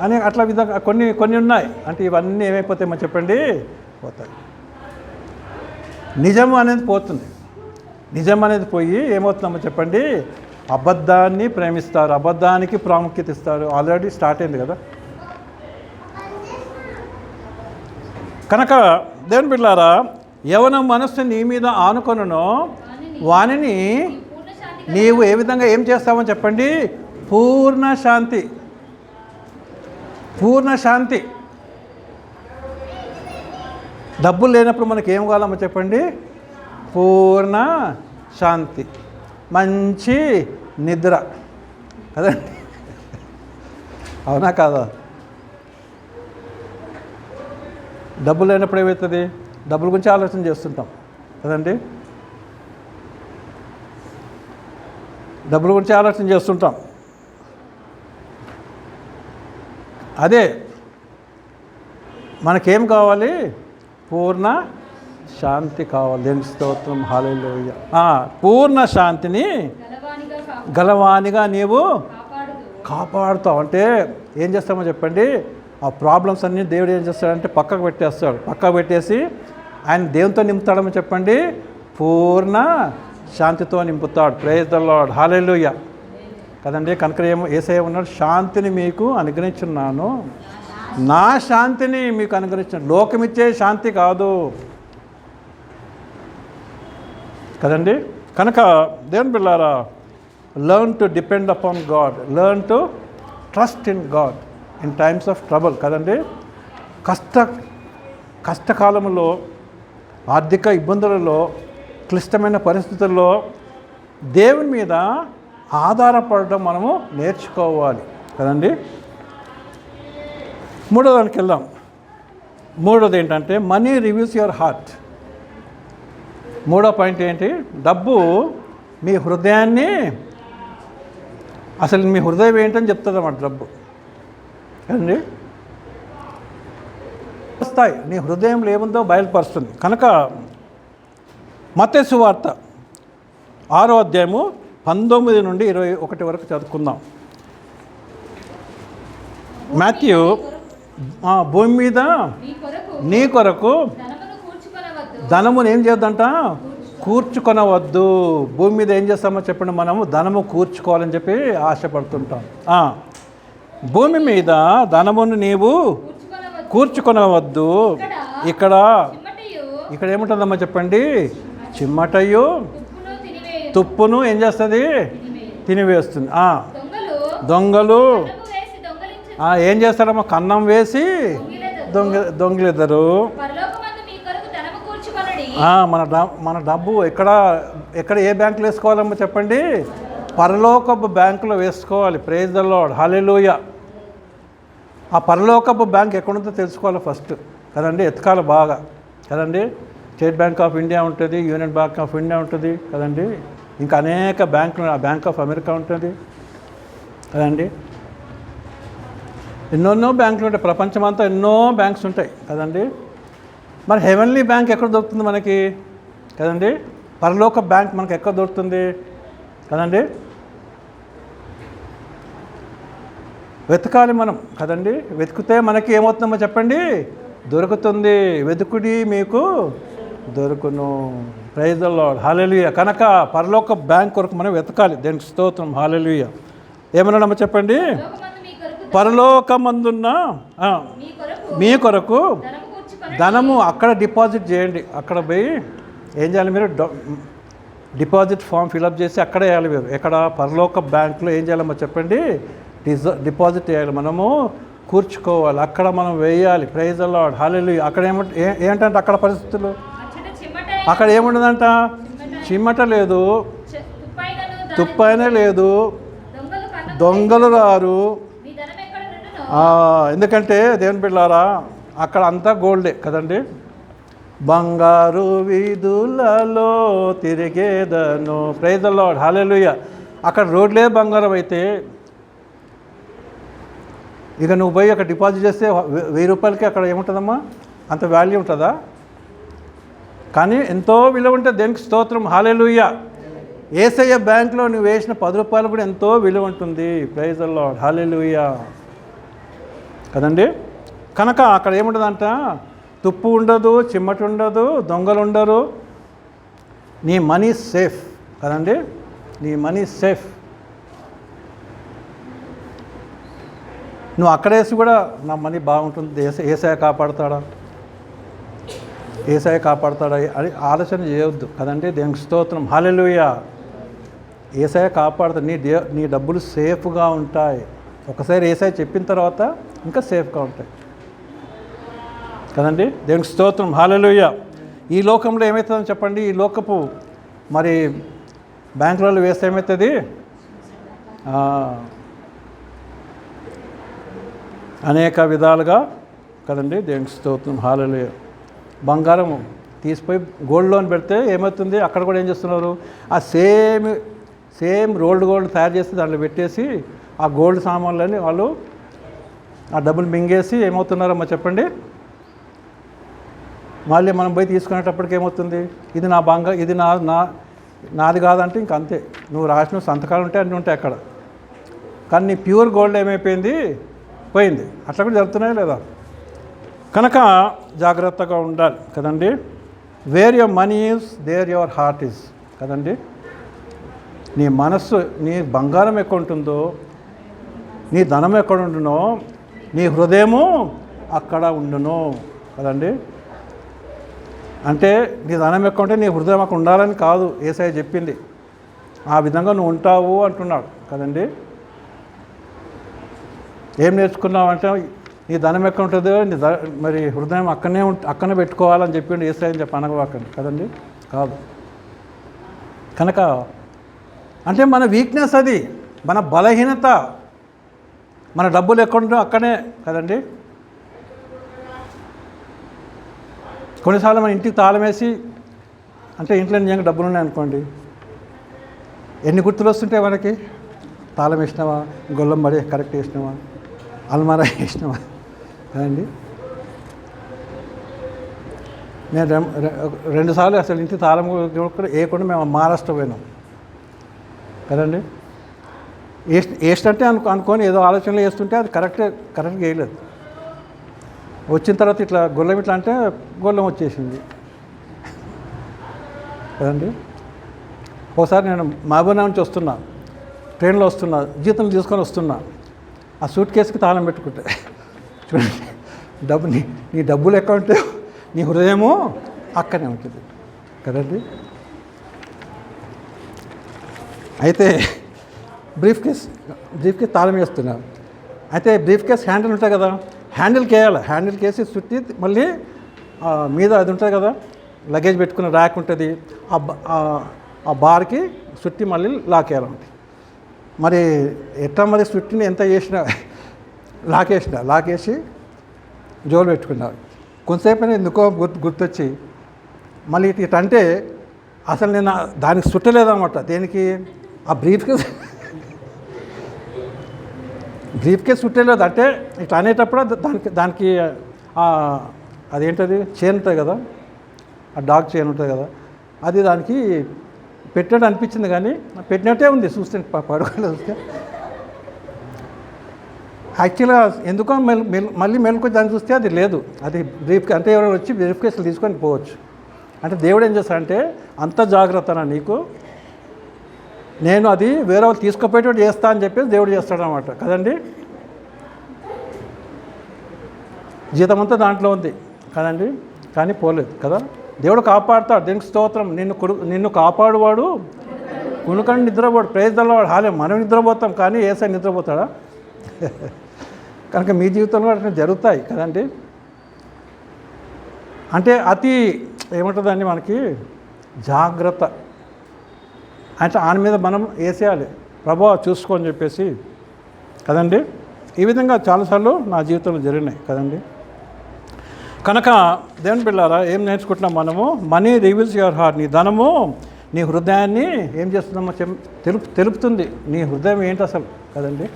అని అట్లా విధంగా కొన్ని ఉన్నాయి. అంటే ఇవన్నీ ఏమైపోతాయో చెప్పండి, పోతాయి. నిజం అనేది పోతుంది. నిజం అనేది పోయి ఏమవుతుందమ్మో చెప్పండి, అబద్ధాన్ని ప్రేమిస్తారు, అబద్ధానికి ప్రాముఖ్యత ఇస్తారు. ఆల్రెడీ స్టార్ట్ అయింది కదా. కనుక దేవుని బిడ్డలారా, యవన మనస్సు నీ మీద ఆనుకొనునో వానిని నీవు ఏ విధంగా ఏం చేస్తావని చెప్పండి, పూర్ణ శాంతి. పూర్ణ శాంతి. డబ్బులు లేనప్పుడు మనకి ఏం కావాలమ్మో చెప్పండి, పూర్ణ శాంతి, మంచి నిద్ర కదండి. అవునా కాదా? డబ్బులు లేనప్పుడు ఏమవుతుంది, డబ్బుల గురించి ఆలోచన చేస్తుంటాం కదండి. డబ్బుల గురించి ఆలోచన చేస్తుంటాం. అదే మనకేం కావాలి, పూర్ణ శాంతి కావాలి. దేనికి స్తోత్రం, హల్లెలూయా. పూర్ణ శాంతిని గలవానిగా నీవు కాపాడుతావు. అంటే ఏం చేస్తామో చెప్పండి, ఆ ప్రాబ్లమ్స్ అన్నీ దేవుడు ఏం చేస్తాడంటే పక్కకు పెట్టేస్తాడు. పక్కకు పెట్టేసి ఆయన దేవునితో నింపుతాడని చెప్పండి, పూర్ణ శాంతితో నింపుతాడు. ప్రైజ్ ద లార్డ్, హల్లెలూయా కదండి. కనుక యేసయ్య ఉన్నాడు, శాంతిని మీకు అనుగ్రహించున్నాను, నా శాంతిని మీకు అనుగ్రహించాను. లోకమిచ్చే శాంతి కాదు కదండి. కనుక దేవుని బిడ్డలారా, learn to depend upon God, learn to trust in God in times of trouble కదండి. కష్టకాలంలో, ఆర్థిక ఇబ్బందులలో, క్లిష్టమైన పరిస్థితుల్లో దేవుని మీద ఆధారపడడం మనము నేర్చుకోవాలి కదండి. మూడోదానికి వెళ్దాం. మూడోది ఏంటంటే మనీ రివ్యూస్ యువర్ హార్ట్. మూడో పాయింట్ ఏంటి, డబ్బు మీ హృదయాన్ని, అసలు మీ హృదయం ఏంటని చెప్తుంది అన్నమాట డబ్బు కదండి. వస్తాయి, నీ హృదయంలో ఏముందో బయలుపరుస్తుంది. కనుక మత్తయి సువార్త 6వ అధ్యాయము 19 నుండి 21 వరకు చదువుకుందాం. మాథ్యూ, భూమి మీద నీ కొరకు ధనమును ఏం చేద్దంట, కూర్చుకొనవద్దు. భూమి మీద ఏం చేస్తామో చెప్పండి, మనము ధనము కూర్చుకోవాలని చెప్పి ఆశపడుతుంటాం. భూమి మీద ధనమును నీవు కూర్చుకొనవద్దు. ఇక్కడ ఏముంటుందమ్మా చెప్పండి, చిమ్మటయు తుప్పును ఏం చేస్తుంది, తినివేస్తుంది. దొంగలు ఏం చేస్తారమ్మా, కన్నం వేసి దొంగలిద్దరు. మన డబ్బు ఎక్కడ ఏ బ్యాంకులో వేసుకోవాలమ్మా చెప్పండి, పరలోకపు బ్యాంకులో వేసుకోవాలి. ప్రైజ్ ద లార్డ్, హల్లెలూయా. ఆ పరలోకపు బ్యాంక్ ఎక్కడుందో తెలుసుకోవాలి ఫస్ట్ కదండి, ఎతకాలి బాగా కదండి. స్టేట్ బ్యాంక్ ఆఫ్ ఇండియా ఉంటుంది, యూనియన్ బ్యాంక్ ఆఫ్ ఇండియా ఉంటుంది కదండి, ఇంకా అనేక బ్యాంకులు, బ్యాంక్ ఆఫ్ అమెరికా ఉంటుంది కదండి. ఎన్నెన్నో బ్యాంకులు ఉంటాయి, ప్రపంచమంతా ఎన్నో బ్యాంక్స్ ఉంటాయి కదండి. మరి హెవెన్లీ బ్యాంక్ ఎక్కడ దొరుకుతుంది మనకి కదండి, పరలోక బ్యాంక్ మనకి ఎక్కడ దొరుకుతుంది కదండి. వెతకాలి మనం కదండి. వెతికితే మనకి ఏమవుతుందో చెప్పండి, దొరుకుతుంది. వెతుకుడి మీకు దొరుకును. ప్రైజ్ ద లార్డ్, హల్లెలూయా. కనుక పరలోక బ్యాంక్ కొరకు మనం వెతకాలి. దేనికి స్తోత్రం, హల్లెలూయా. ఏమన్నాడమ్మా చెప్పండి, పరలోకమందున్న మీ కొరకు ధనము అక్కడ డిపాజిట్ చేయండి. అక్కడ పోయి ఏం చేయాలి, మీరు డిపాజిట్ ఫామ్ ఫిలప్ చేసి అక్కడే వేయాలి. మీరు ఎక్కడ, పరలోక బ్యాంకులో ఏం చేయాలమ్మా చెప్పండి, డిపాజిట్ చేయాలి. మనము కూర్చుకోవాలి, అక్కడ మనం వేయాలి. ప్రైజ్ ద లార్డ్, హల్లెలూయా. అక్కడ ఏంటంటే అక్కడ పరిస్థితులు, అక్కడ ఏముండదంట, చిమ్మట లేదు, తుప్పైనా లేదు, దొంగలు కన్ను దొంగలు రారు. మీ ధనం ఎక్కడ నుండునో ఎందుకంటే దేవుని బిడ్డలారా అక్కడ అంతా గోల్డే కదండి. బంగారు వీధులలో తిరిగేదను. ప్రైజ్ ద లార్డ్, హల్లెలూయా. అక్కడ రోడ్లే బంగారం అయితే ఇక నువ్వు పోయి అక్కడ డిపాజిట్ చేస్తే 1000 రూపాయలకి అక్కడ ఏముంటుందమ్మా? అంత వాల్యూ ఉంటుందా? కానీ ఎంతో విలువ ఉంటుంది. దేనికి స్తోత్రం, హల్లెలూయా. యేసయ్య బ్యాంక్లో నువ్వు వేసిన 10 రూపాయలు కూడా ఎంతో విలువ ఉంటుంది. ప్రైజ్ ద లార్డ్, హల్లెలూయా కదండి. కనుక అక్కడ ఏముంటుందంట? తుప్పు ఉండదు, చిమ్మటి ఉండదు, దొంగలు ఉండరు. నీ మనీ సేఫ్ కదండి, నీ మనీ సేఫ్. నువ్వు అక్కడేసి కూడా నా మనీ బాగుంటుంది, ఏసయ్య కాపాడుతాడా, ఏసయ్య కాపాడుతాడా అని ఆలోచన చేయొద్దు కదండి. దేవునికి స్తోత్రం, హల్లెలూయా. ఏసయ్య కాపాడుతాడు. నీ డబ్బులు సేఫ్గా ఉంటాయి. ఒకసారి ఏసయ్య చెప్పిన తర్వాత ఇంకా సేఫ్గా ఉంటాయి కదండి. దేవునికి స్తోత్రం, హల్లెలూయా. ఈ లోకంలో ఏమవుతుందని చెప్పండి? ఈ లోకపు మరి బ్యాంకులలో వేస్తే ఏమవుతుంది? అనేక విధాలుగా కదండి. దేవునికి స్తోత్రం, హల్లెలూయా. బంగారం తీసిపోయి గోల్డ్ లోన్ పెడితే ఏమవుతుంది? అక్కడ కూడా ఏం చేస్తున్నారు? ఆ సేమ్ రోల్డ్ గోల్డ్ తయారు చేసి దాంట్లో పెట్టేసి ఆ గోల్డ్ సామాన్లని వాళ్ళు ఆ డబ్బులు మింగేసి ఏమవుతున్నారమ్మా చెప్పండి? మళ్ళీ మనం పోయి తీసుకునేటప్పటికి ఏమవుతుంది? ఇది నా ఇది నాది కాదంటే ఇంక అంతే. నువ్వు రాసిన సంతకాలు ఉంటే అన్నీ ఉంటాయి అక్కడ, కానీ నీ ప్యూర్ గోల్డ్ ఏమైపోయింది? పోయింది. అట్లా కూడా జరుగుతున్నాయి లేదా? కనుక జాగ్రత్తగా ఉండాలి కదండి. Where your money is there your heart is కదండి. నీ మనస్సు, నీ బంగారం ఎక్కడ ఉంటుందో, నీ ధనం ఎక్కడ ఉండునో, నీ హృదయము అక్కడ ఉండును కదండి. అంటే నీ ధనం ఎక్కడ ఉంటే నీ హృదయం అక్కడ ఉండాలని కాదు యేసయ్య చెప్పింది. ఆ విధంగా నువ్వు ఉంటావు అంటున్నాడు కదండి. ఏం నేర్చుకున్నావు అంటే నీ ధనం ఎక్కడ ఉంటుందో మరి హృదయం అక్కడనే పెట్టుకోవాలని చెప్పిండు యేసయ్య అని చెప్పి అనగవాకండి కదండి. కాదు. కనుక అంటే మన వీక్నెస్ అది, మన బలహీనత. మన డబ్బులు ఎక్కడుంటో అక్కడే కదండి. కొన్నిసార్లు మన ఇంటికి తాళం వేసి, అంటే ఇంట్లో నిజంగా డబ్బులు ఉన్నాయి అనుకోండి, ఎన్ని గుర్తులు వస్తుంటాయి మనకి? తాళం వేసినావా, గొల్లం పడి కరెక్ట్ వేసినావా, అల్మారా వేసినావా కదండి. నేను 2 సార్లు అసలు ఇంటి తాళం వేయకుండా మేము మహారాష్ట్ర పోయినాం కదండి. వేసినట్టే అనుకొని ఏదో ఆలోచనలు వేస్తుంటే అది కరెక్ట్గా వేయలేదు. వచ్చిన తర్వాత ఇట్లా గొల్లం ఇట్లా అంటే గొల్లం వచ్చేసింది కదండి. ఒకసారి నేను మహబూబ్నగర్ నుంచి వస్తున్నా, ట్రైన్లో వస్తున్నా, జీతం తీసుకొని వస్తున్నా, ఆ సూట్ కేసుకి తాళం పెట్టుకుంటే చూడండి, నీ డబ్బులు ఎక్కడ ఉంటే నీ హృదయము అక్కడే ఉంటుంది కదండి. అయితే బ్రీఫ్ కేస్ తాళం వేస్తున్నా. అయితే బ్రీఫ్ కేస్ హ్యాండిల్ ఉంటుంది కదా, హ్యాండిల్కి వేయాలి. హ్యాండిల్కి వేసి చుట్టి మళ్ళీ మీద అది ఉంటుంది కదా, లగేజ్ పెట్టుకున్న ర్యాక్ ఉంటుంది, ఆ బార్కి చుట్టి మళ్ళీ లాక్ వేయాలంటే మరి ఎట్లా మరి చుట్టిని ఎంత చేసినా లాక్ వేసి జోలు పెట్టుకున్నా. కొంతసేపు ఎందుకో గుర్తొచ్చి మళ్ళీ ఇటు అంటే అసలు నేను దానికి చుట్టలేదన్నమాట. దేనికి? ఆ బ్రీఫ్ కేస్ చుట్టలేదు. అంటే ఇట్లా అనేటప్పుడు దానికి అదేంటది చైన్ ఉంటుంది కదా, ఆ డాగ్ చైన్ ఉంటుంది కదా, అది దానికి పెట్టినట్టు అనిపించింది, కానీ పెట్టినట్టే ఉంది చూస్తే, పడుకోలేదు చూస్తే. యాక్చువల్గా ఎందుకో మళ్ళీ మెలకు దాన్ని చూస్తే అది లేదు. అది అంటే ఎవరైనా వచ్చి బ్రీఫ్ కేసులు తీసుకొని పోవచ్చు. అంటే దేవుడు ఏం చేస్తాడంటే అంత జాగ్రత్తనా నీకు, నేను అది వేరే వాళ్ళు తీసుకుపోయేటట్టు చేస్తా అని చెప్పేసి దేవుడు చేస్తాడనమాట కదండి. జీతం అంతా దాంట్లో ఉంది కదండి, కానీ పోలేదు కదా. దేవుడు కాపాడుతాడు. దీనికి స్తోత్రం. నిన్ను కాపాడువాడు కునుకని నిద్రపోడు. ప్రైజ్ ద లార్డ్, హల్లెలూయా. మనం నిద్రపోతాం కానీ యేసయ్య నిద్రపోతాడా? కనుక మీ జీవితంలో అట్లా జరుగుతాయి కదండి. అంటే అతి ఏముంటుందండి మనకి జాగ్రత్త అంటే ఆయన మీద మనం వేసేయాలి, ప్రభువా చూసుకో అని చెప్పేసి కదండి. ఈ విధంగా చాలాసార్లు నా జీవితంలో జరిగినాయి కదండి. కనుక దేవుని బిడ్డలారా ఏం నేర్చుకుంటున్నాం మనము? Money reveals your heart. నీ ధనము నీ హృదయాన్ని ఏం చేస్తుందమ్మో తెలుపుతుంది. నీ హృదయం ఏంటి అసలు కదండి.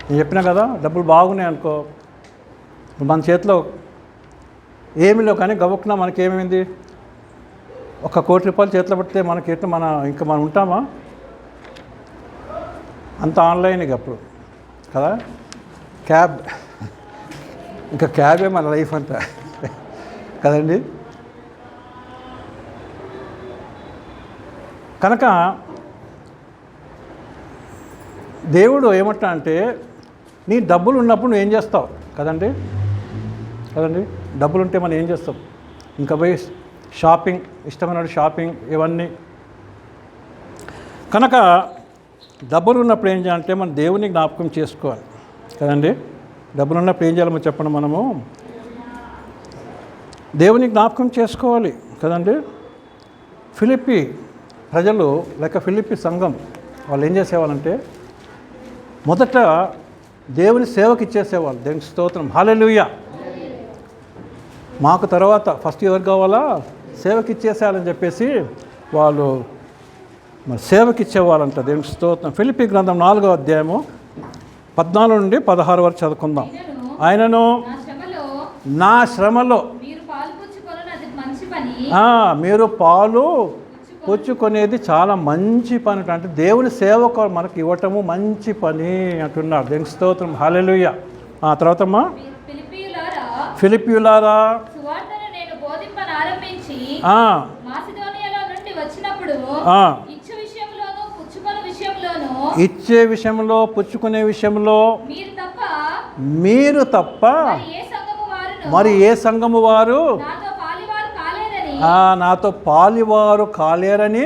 నేను చెప్పినా కదా, డబ్బులు బాగున్నాయి అనుకో, మన చేతిలో ఏమీ లేవు కానీ గబుక్కున మనకేమైంది, 1 కోటి రూపాయలు చేతిలో పడితే మనకి ఎట్లా ఇంకా మనం ఉంటామా? అంత ఆన్లైన్ ఇక అప్పుడు కదా. క్యాబ్, ఇంకా క్యాబే మన లైఫ్ అంతా కదండి. కనుక దేవుడు ఏమంటా అంటే నీ డబ్బులు ఉన్నప్పుడు నువ్వు ఏం చేస్తావు కదండి. డబ్బులు ఉంటే మనం ఏం చేస్తాం? ఇంకా పోయి షాపింగ్, ఇష్టమైన షాపింగ్, ఇవన్నీ. కనుక డబ్బులు ఉన్నప్పుడు ఏం చేయాలంటే మనం దేవుని జ్ఞాపకం చేసుకోవాలి కదండి. డబ్బులు ఉన్నప్పుడు ఏం చేయాలో చెప్పండి, మనము దేవుని జ్ఞాపకం చేసుకోవాలి కదండి. ఫిలిప్పీ ప్రజలు లేక ఫిలిప్పీ సంఘం వాళ్ళు ఏం చేసేవాళ్ళంటే మొదట దేవుని సేవకి ఇచ్చేసేవాళ్ళు. దేవునికి స్తోత్రం, హల్లెలూయా. మాకు తర్వాత ఫస్ట్ ఎవరు కావాలా? సేవకి ఇచ్చేసేయాలని చెప్పేసి వాళ్ళు మరి సేవకి ఇచ్చేవాళ్ళంట. దేవునికి స్తోత్రం. ఫిలిప్పీ గ్రంథం 4వ అధ్యాయము 14 నుండి 16 వరకు చదువుకుందాం. ఆయనను నా శ్రమలో మీరు పాలు పుచ్చుకునేది చాలా మంచి పని అంటే దేవుని సేవకు మనకి ఇవ్వటము మంచి పని అంటున్నారు. దేవునికి స్తోత్రం, హల్లెలూయా. తర్వాతమ్మా, ఫిలిప్పీయులారా ఇచ్చే విషయంలో పుచ్చుకునే విషయంలో మీరు తప్ప మరి ఏ సంఘము వారు నాతో పాలివారు కాలేరని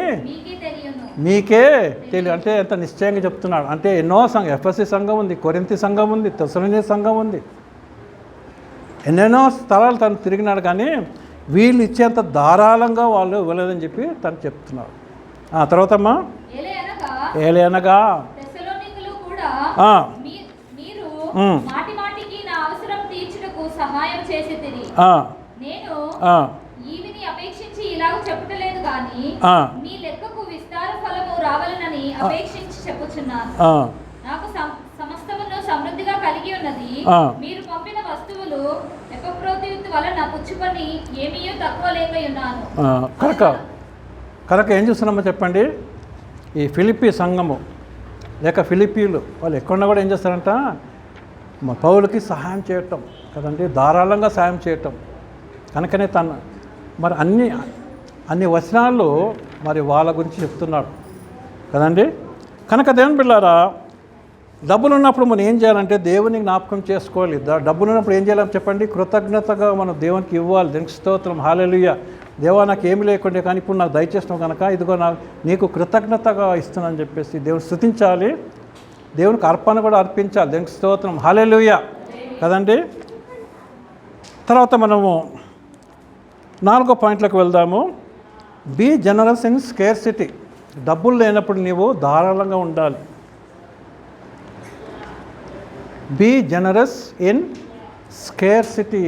మీకే తెలియదు. అంటే ఎంత నిశ్చయంగా చెప్తున్నాడు అంటే ఎన్నో సంఘం, ఎఫ్ఎస్సి సంఘం ఉంది, కొరింథీ సంఘం ఉంది, తెస్సలోనిక సంఘం ఉంది, ఎన్నెన్నో స్థలాలు తను తిరిగినాడు. కానీ వీళ్ళు ఇచ్చేంత ధారాళంగా వాళ్ళు ఇవ్వలేదని చెప్పి తను చెప్తున్నాడు. తర్వాతమ్మా, ఏలయనగా చెప్పలేదు కానీ మీ లెక్కకు విస్తార ఫలము రావాలని అపేక్షించి చెప్పుచున్నాను. నాకు సమస్తమును సమృద్ధిగా కలిగి ఉన్నది. మీరు పంపిన వస్తువులు ఎపఫ్రోదితు వలన పుచ్చుకొని ఏమీయూ తక్కువ లేక ఉన్నాను. కనుక ఏం చూస్తున్నామో చెప్పండి. ఈ ఫిలిప్పీ సంఘము లేక ఫిలిప్పీలు వాళ్ళు ఎక్కడున్నా కూడా ఏం చేస్తారంట, మా పౌలకి సహాయం చేయటం కదండి, ధారాళంగా సహాయం చేయటం. కనుకనే తను మరి అన్ని వచనాలు మరి వాళ్ళ గురించి చెప్తున్నాడు కదండి. కనుక దేవుని బిడ్డలారా, డబ్బులు ఉన్నప్పుడు మనం ఏం చేయాలంటే దేవుని జ్ఞాపకం చేసుకోవాలి. డబ్బులు ఉన్నప్పుడు ఏం చేయాలని చెప్పండి, కృతజ్ఞతగా మనం దేవునికి ఇవ్వాలి. దేవునికి స్తోత్రం, హల్లెలూయా. దేవా నాకు ఏమి లేకుండే కానీ ఇప్పుడు నాకు దయచేసినావు కనుక ఇదిగో నీకు కృతజ్ఞతగా ఇస్తున్నానని చెప్పేసి దేవుని స్తుతించాలి, దేవునికి అర్పణ కూడా అర్పించాలి. దేవునికి స్తోత్రం, హల్లెలూయా కదండి. తర్వాత మనము 4వ పాయింట్లకు వెళ్దాము. Be generous in scarcity. డబ్బులు లేనప్పుడు నీవు ధారాళంగా ఉండాలి. Be generous in scarcity.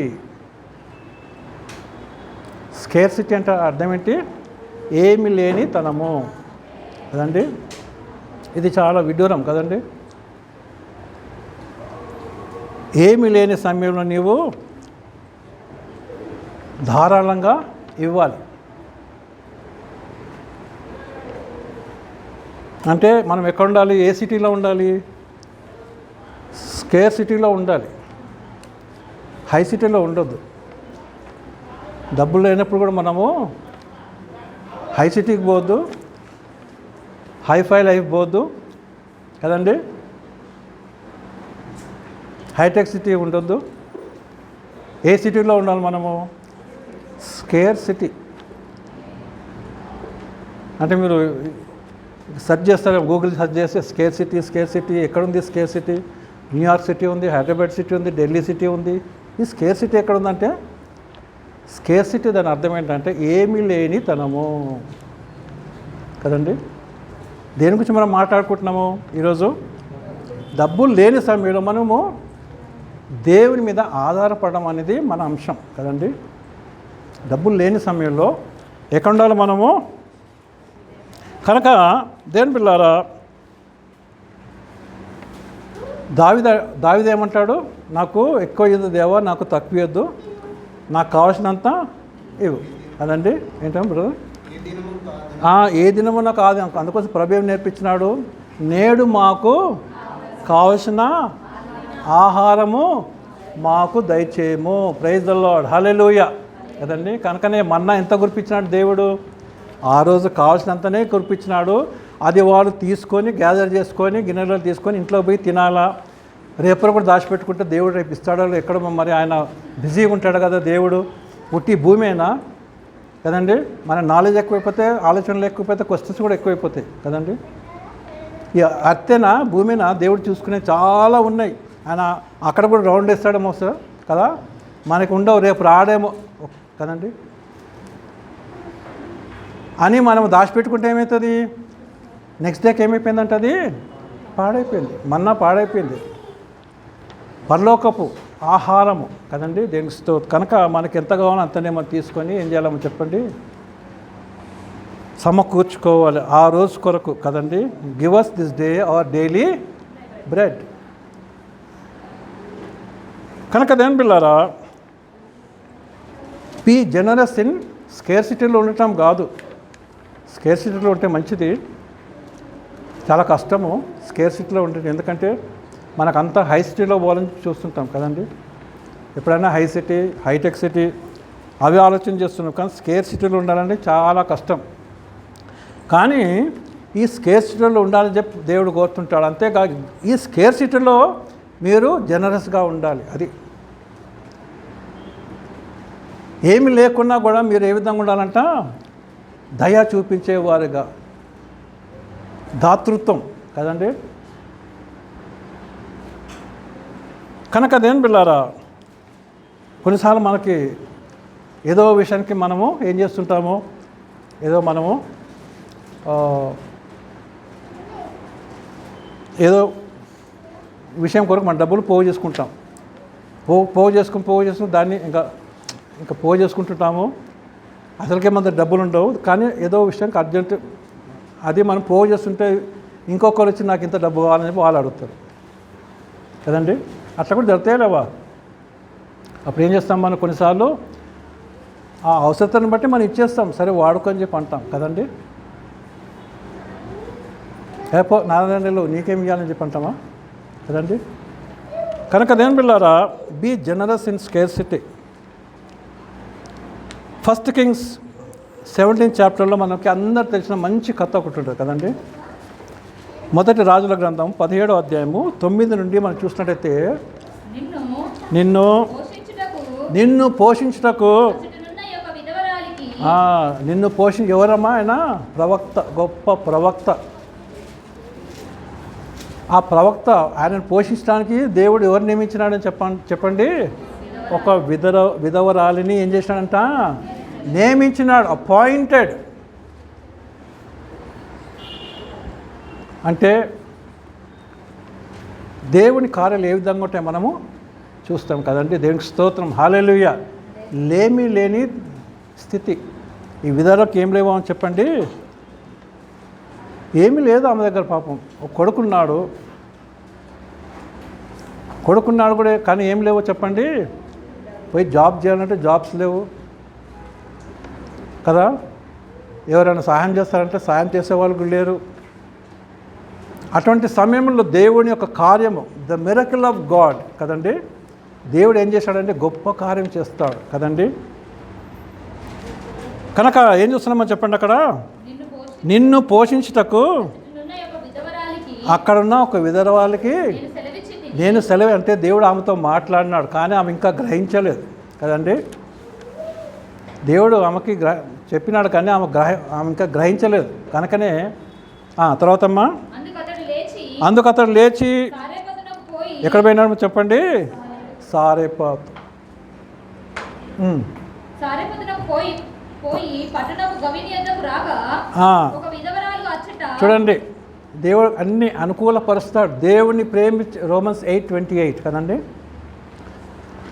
Scarcity అంటే అర్థం ఏంటి? ఏమి లేని తనము కదండి. ఇది చాలా విడ్డూరం కదండి. ఏమి లేని సమయంలో నీవు ధారాళంగా ఇవ్వాలి. అంటే మనం ఎక్కడ ఉండాలి? ఏ సిటీలో ఉండాలి? స్కేర్ సిటీలో ఉండాలి, హై సిటీలో ఉండొద్దు. డబ్బులు లేనప్పుడు కూడా మనము హై సిటీకి పోవద్దు, హైఫై లైఫ్ పోవద్దు కదండి. హైటెక్ సిటీ ఉండొద్దు. ఏ సిటీలో ఉండాలి మనము? Scare city. అంటే మీరు సెర్చ్ చేస్తారు, గూగుల్ సెర్చ్ చేస్తే స్కేర్ సిటీ ఎక్కడుంది? స్కేర్ సిటీ న్యూయార్క్ సిటీ ఉంది, హైదరాబాద్ సిటీ ఉంది, ఢిల్లీ సిటీ ఉంది. ఈ స్కేర్ సిటీ ఎక్కడ ఉందంటే, స్కేర్ సిటీ దాని అర్థం ఏంటంటే ఏమీ లేని తనము కదండి. దేని గురించి మనం మాట్లాడుకుంటున్నాము ఈరోజు? డబ్బులు లేని సమయంలో మనము దేవుని మీద ఆధారపడడం అనేది మన అంశం కదండి. డబ్బులు లేని సమయంలో ఎక్కడ ఉండాలి మనము? కనుక దేవుని పిల్లారా, దావీదు ఏమంటాడు? నాకు ఎక్కువ ఇవ్వదు దేవా, నాకు తక్కువ ఇవ్వద్దు, నాకు కావాల్సినంత ఇవ్వు కదండి. ఏంటంటే బ్రదర్, ఏ దినమున కాదు, అందుకోసం ప్రభు నేర్పించినాడు, నేడు మాకు కావలసిన ఆహారము మాకు దయచేయము. ప్రైజ్ ద లార్డ్, హల్లెలూయా కదండి. కనుకనే మన్నా ఎంత కురిపించినాడు దేవుడు? ఆ రోజు కావాల్సినంతనే కురిపించినాడు. అది వాడు తీసుకొని గ్యాదర్ చేసుకొని గిన్నెలో తీసుకొని ఇంట్లో పోయి తినాలా. రేపు కూడా దాచిపెట్టుకుంటే దేవుడు రేపు ఇస్తాడో ఎక్కడ, మరి ఆయన బిజీగా ఉంటాడు కదా దేవుడు. ఉట్టి భూమేనా కదండి. మన నాలెడ్జ్ ఎక్కువైపోతే, ఆలోచనలు ఎక్కువైపోతే, క్వశ్చన్స్ కూడా ఎక్కువైపోతాయి కదండి. ఈ అత్తేనా భూమినా దేవుడు చూసుకునే చాలా ఉన్నాయి. ఆయన అక్కడ కూడా రౌండ్ వేస్తాడేమో సార్ కదా, మనకు ఉండవు, రేపు రాడేమో కదండి అని మనం దాచిపెట్టుకుంటే ఏమవుతుంది? నెక్స్ట్ డేకి ఏమైపోయిందంటే అది పాడైపోయింది, మన్నా పాడైపోయింది. పరలోకపు ఆహారము కదండి దేనితో. కనుక మనకి ఎంత కావాలో అంతనే మనం తీసుకొని ఏం చేయాలో చెప్పండి, సమకూర్చుకోవాలి ఆ రోజు కొరకు కదండి. Give us this day our daily bread. కనుక దేని పిల్లారా, బీ జనరస్ ఇన్ స్కేర్సిటీలో ఉండటం కాదు. స్కేర్సిటీలో ఉంటే మంచిది, చాలా కష్టము స్కేర్సిటీలో ఉంటుంది. ఎందుకంటే మనకంతా హై సిటీలో పోవాలని చూస్తుంటాం కదండి. ఎప్పుడైనా హై సిటీ, హైటెక్ సిటీ అవి ఆలోచన చేస్తున్నాం, కానీ స్కేర్ సిటీలో ఉండాలంటే చాలా కష్టం. కానీ ఈ స్కేర్ సిటీలో ఉండాలని చెప్పి దేవుడు కోరుతుంటాడు. అంతేకాదు ఈ స్కేర్ సిటీలో మీరు జనరస్గా ఉండాలి. అది ఏమి లేకున్నా కూడా మీరు ఏ విధంగా ఉండాలంట? దయ చూపించేవారుగా, దాతృత్వం కదండి. కనుక అదేం పిల్లారా, కొన్నిసార్లు మనకి ఏదో విషయానికి మనము ఏం చేస్తుంటాము, ఏదో మనము ఏదో విషయం కొరకు మన డబ్బులు పోగు చేసుకుంటాం. పోగు చేసుకుని దాన్ని ఇంకా పోగు చేసుకుంటుంటాము. అసలుకే మన డబ్బులు ఉండవు, కానీ ఏదో విషయానికి అర్జెంట్ అది మనం పోగు చేస్తుంటే ఇంకొకరు వచ్చి నాకు ఇంత డబ్బు కావాలని చెప్పి వాళ్ళు అడుగుతారు కదండి. అట్లా కూడా జరుగుతాయి లేవా? అప్పుడు ఏం చేస్తాం మనం? కొన్నిసార్లు ఆ అవసరతను బట్టి మనం ఇచ్చేస్తాం, సరే వాడుకొని చెప్పి అంటాం కదండి. ఏపో నారాయణలో నీకేం ఇవ్వాలని చెప్పి అంటామా కదండి. కనుక దేని పిల్లారా, be generous in scarcity. 1 Kings 17th చాప్టర్లో మనకి అందరు తెలిసిన మంచి కథ ఒకటి ఉంటుంది కదండి. మొదటి రాజుల గ్రంథం 17వ అధ్యాయము 9 నుండి మనం చూసినట్టయితే, నిన్ను పోషించుటకు ఎవరమ్మా? ఆయన ప్రవక్త, గొప్ప ప్రవక్త. ఆ ప్రవక్త ఆయనను పోషించడానికి దేవుడు ఎవరు నియమించినాడని చెప్పండి. ఒక విధవరాలిని ఏం చేసినాడంట? నియమించినాడు, అపాయింటెడ్. అంటే దేవుని కార్యాలు ఏ విధంగా ఉంటాయి మనము చూస్తాం కదండి. దేవునికి స్తోత్రం, హల్లెలూయా. లేని స్థితి ఈ విధవరాలకు ఏం లేవో అని చెప్పండి. ఏమీ లేదు ఆమె దగ్గర. పాపం ఒక కొడుకున్నాడు కూడా, కానీ ఏం లేవో చెప్పండి. పోయి జాబ్ చేయాలంటే జాబ్స్ లేవు కదా. ఎవరైనా సహాయం చేస్తారంటే సహాయం చేసేవాళ్ళు కూడా లేరు. అటువంటి సమయంలో దేవుని యొక్క కార్యము, ద మిరకిల్ ఆఫ్ గాడ్ కదండి. దేవుడు ఏం చేశాడంటే గొప్ప కార్యం చేస్తాడు కదండి. కనుక ఏం చూస్తున్నామో చెప్పండి. అక్కడ నిన్ను పోషించుటకు అక్కడున్న ఒక విధవరాలికి నేను సెలవు అంటే దేవుడు ఆమెతో మాట్లాడినాడు, కానీ ఆమె ఇంకా గ్రహించలేదు కదండి. దేవుడు ఆమెకి చెప్పినాడు, కానీ ఆమె ఇంకా గ్రహించలేదు. కనుకనే తర్వాతమ్మా, అందుకు అతడు లేచి ఎక్కడ పోయినాడు చెప్పండి? సారేపాతు. చూడండి, దేవుడు అన్ని అనుకూలపరుస్తాడు. దేవుడిని ప్రేమించి రోమన్స్ 8:28 కదండి,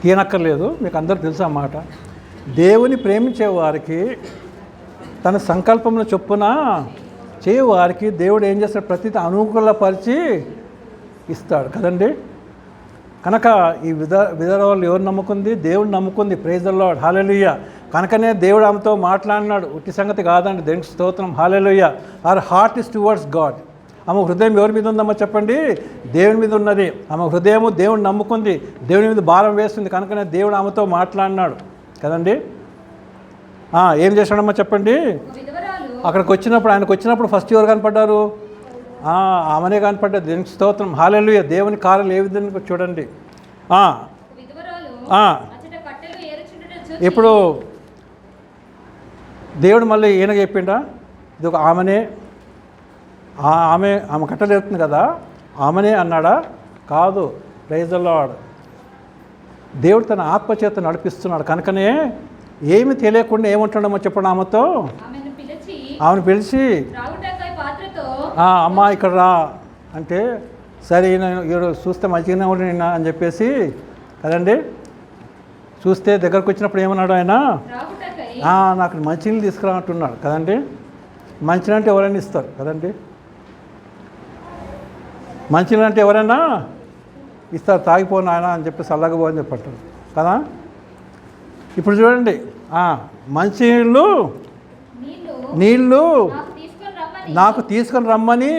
తీయనక్కర్లేదు, మీకు అందరూ తెలుసు అన్నమాట. దేవుని ప్రేమించే వారికి తన సంకల్పమును చొప్పున చేయవారికి దేవుడు ఏం చేస్తాడు, ప్రతిదీ అనుకూలపరిచి ఇస్తాడు కదండి. కనుక ఈ విధవరాలు ఎవరు నమ్ముకుంది? దేవుడు నమ్ముకుంది. Praise the Lord, hallelujah. కనుకనే దేవుడు ఆమెతో మాట్లాడినాడు. ఉట్టి సంగతి కాదండి, దేవునికి స్తోత్రం, hallelujah. Our heart is towards God. ఆమె హృదయం ఎవరి మీద ఉందమ్మా చెప్పండి? దేవుని మీద ఉన్నది. ఆమె హృదయము దేవుని నమ్ముకుంది, దేవుని మీద భారం వేస్తుంది. కనుకనే దేవుడు ఆమెతో మాట్లాడినాడు కదండి. ఏం చేశాడమ్మా చెప్పండి? అక్కడికి వచ్చినప్పుడు, ఆయనకు వచ్చినప్పుడు ఫస్ట్ ఎవరు కనపడ్డారు? ఆమెనే కనపడ్డారు. దేవునికి స్తోత్రం, హల్లెలూయా. దేవుని కార్యాలు ఏ విధంగా చూడండి. ఇప్పుడు దేవుడు మళ్ళీ ఈయన చెప్పిండా, ఇది ఒక ఆమెనే, ఆమె కట్టలు ఎడుతుంది కదా, ఆమెనే అన్నాడా? కాదు. Praise the Lord. దేవుడు తన ఆత్మచేత నడిపిస్తున్నాడు. కనుకనే ఏమి తెలియకుండా ఏముంటాడమ్మో చెప్పండి, ఆమెతో ఆమెను పిలిచి అమ్మా ఇక్కడ రా అంటే, సరే ఈయన చూస్తే మంచిగానే ఉండి నిన్న అని చెప్పేసి కదండి. చూస్తే దగ్గరకు వచ్చినప్పుడు ఏమన్నాడు ఆయన? నాకు మంచినీళ్ళు తీసుకురా అంటున్నాడు కదండి. మంచినీళ్ళు అంటే ఎవరైనా ఇస్తారు కదండి. మంచినీళ్ళు అంటే ఎవరైనా ఇస్తారు, తాగిపోను ఆయన అని చెప్పి చల్లగబో అని చెప్పట్టు కదా. ఇప్పుడు చూడండి, నీళ్ళు నాకు తీసుకొని రమ్మని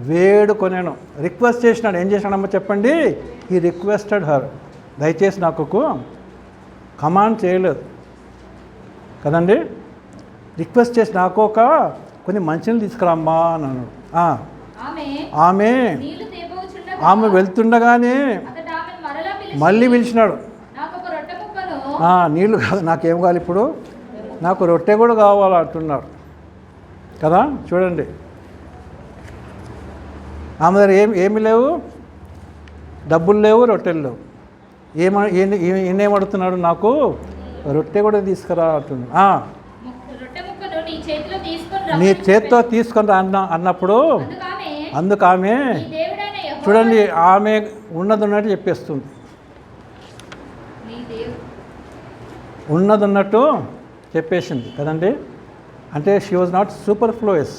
వేడుకొనేను, రిక్వెస్ట్ చేసినాడు. ఏం చేసినాడమ్మా చెప్పండి? ఈ రిక్వెస్టెడ్ హర్, దయచేసి నాకు కమాండ్ చేయలేదు కదండి. రిక్వెస్ట్ చేసి నాకు కొన్ని మంచినీళ్ళు తీసుకురమ్మా అని అన్నాడు. ఆమె వెళ్తుండగానే మళ్ళీ పిలిచినాడు. నీళ్ళు కాదు, నాకేం కావాలి ఇప్పుడు, నాకు రొట్టె కూడా కావాలి అంటున్నాడు కదా. చూడండి, ఆమె దగ్గర ఏమి లేవు, డబ్బులు లేవు, రొట్టెలు లేవు. ఈయనేమడుతున్నాడు? నాకు రొట్టె కూడా తీసుకురా అంటున్నాడు. నీ చేతితో తీసుకొని రా అన్నప్పుడు అందుకు ఆమె చూడండి, ఆమె ఉన్నది ఉన్నట్టు చెప్పేస్తుంది. ఉన్నది ఉన్నట్టు చెప్పేసింది కదండి. అంటే షీ వాజ్ నాట్ సూపర్ ఫ్లోయస్.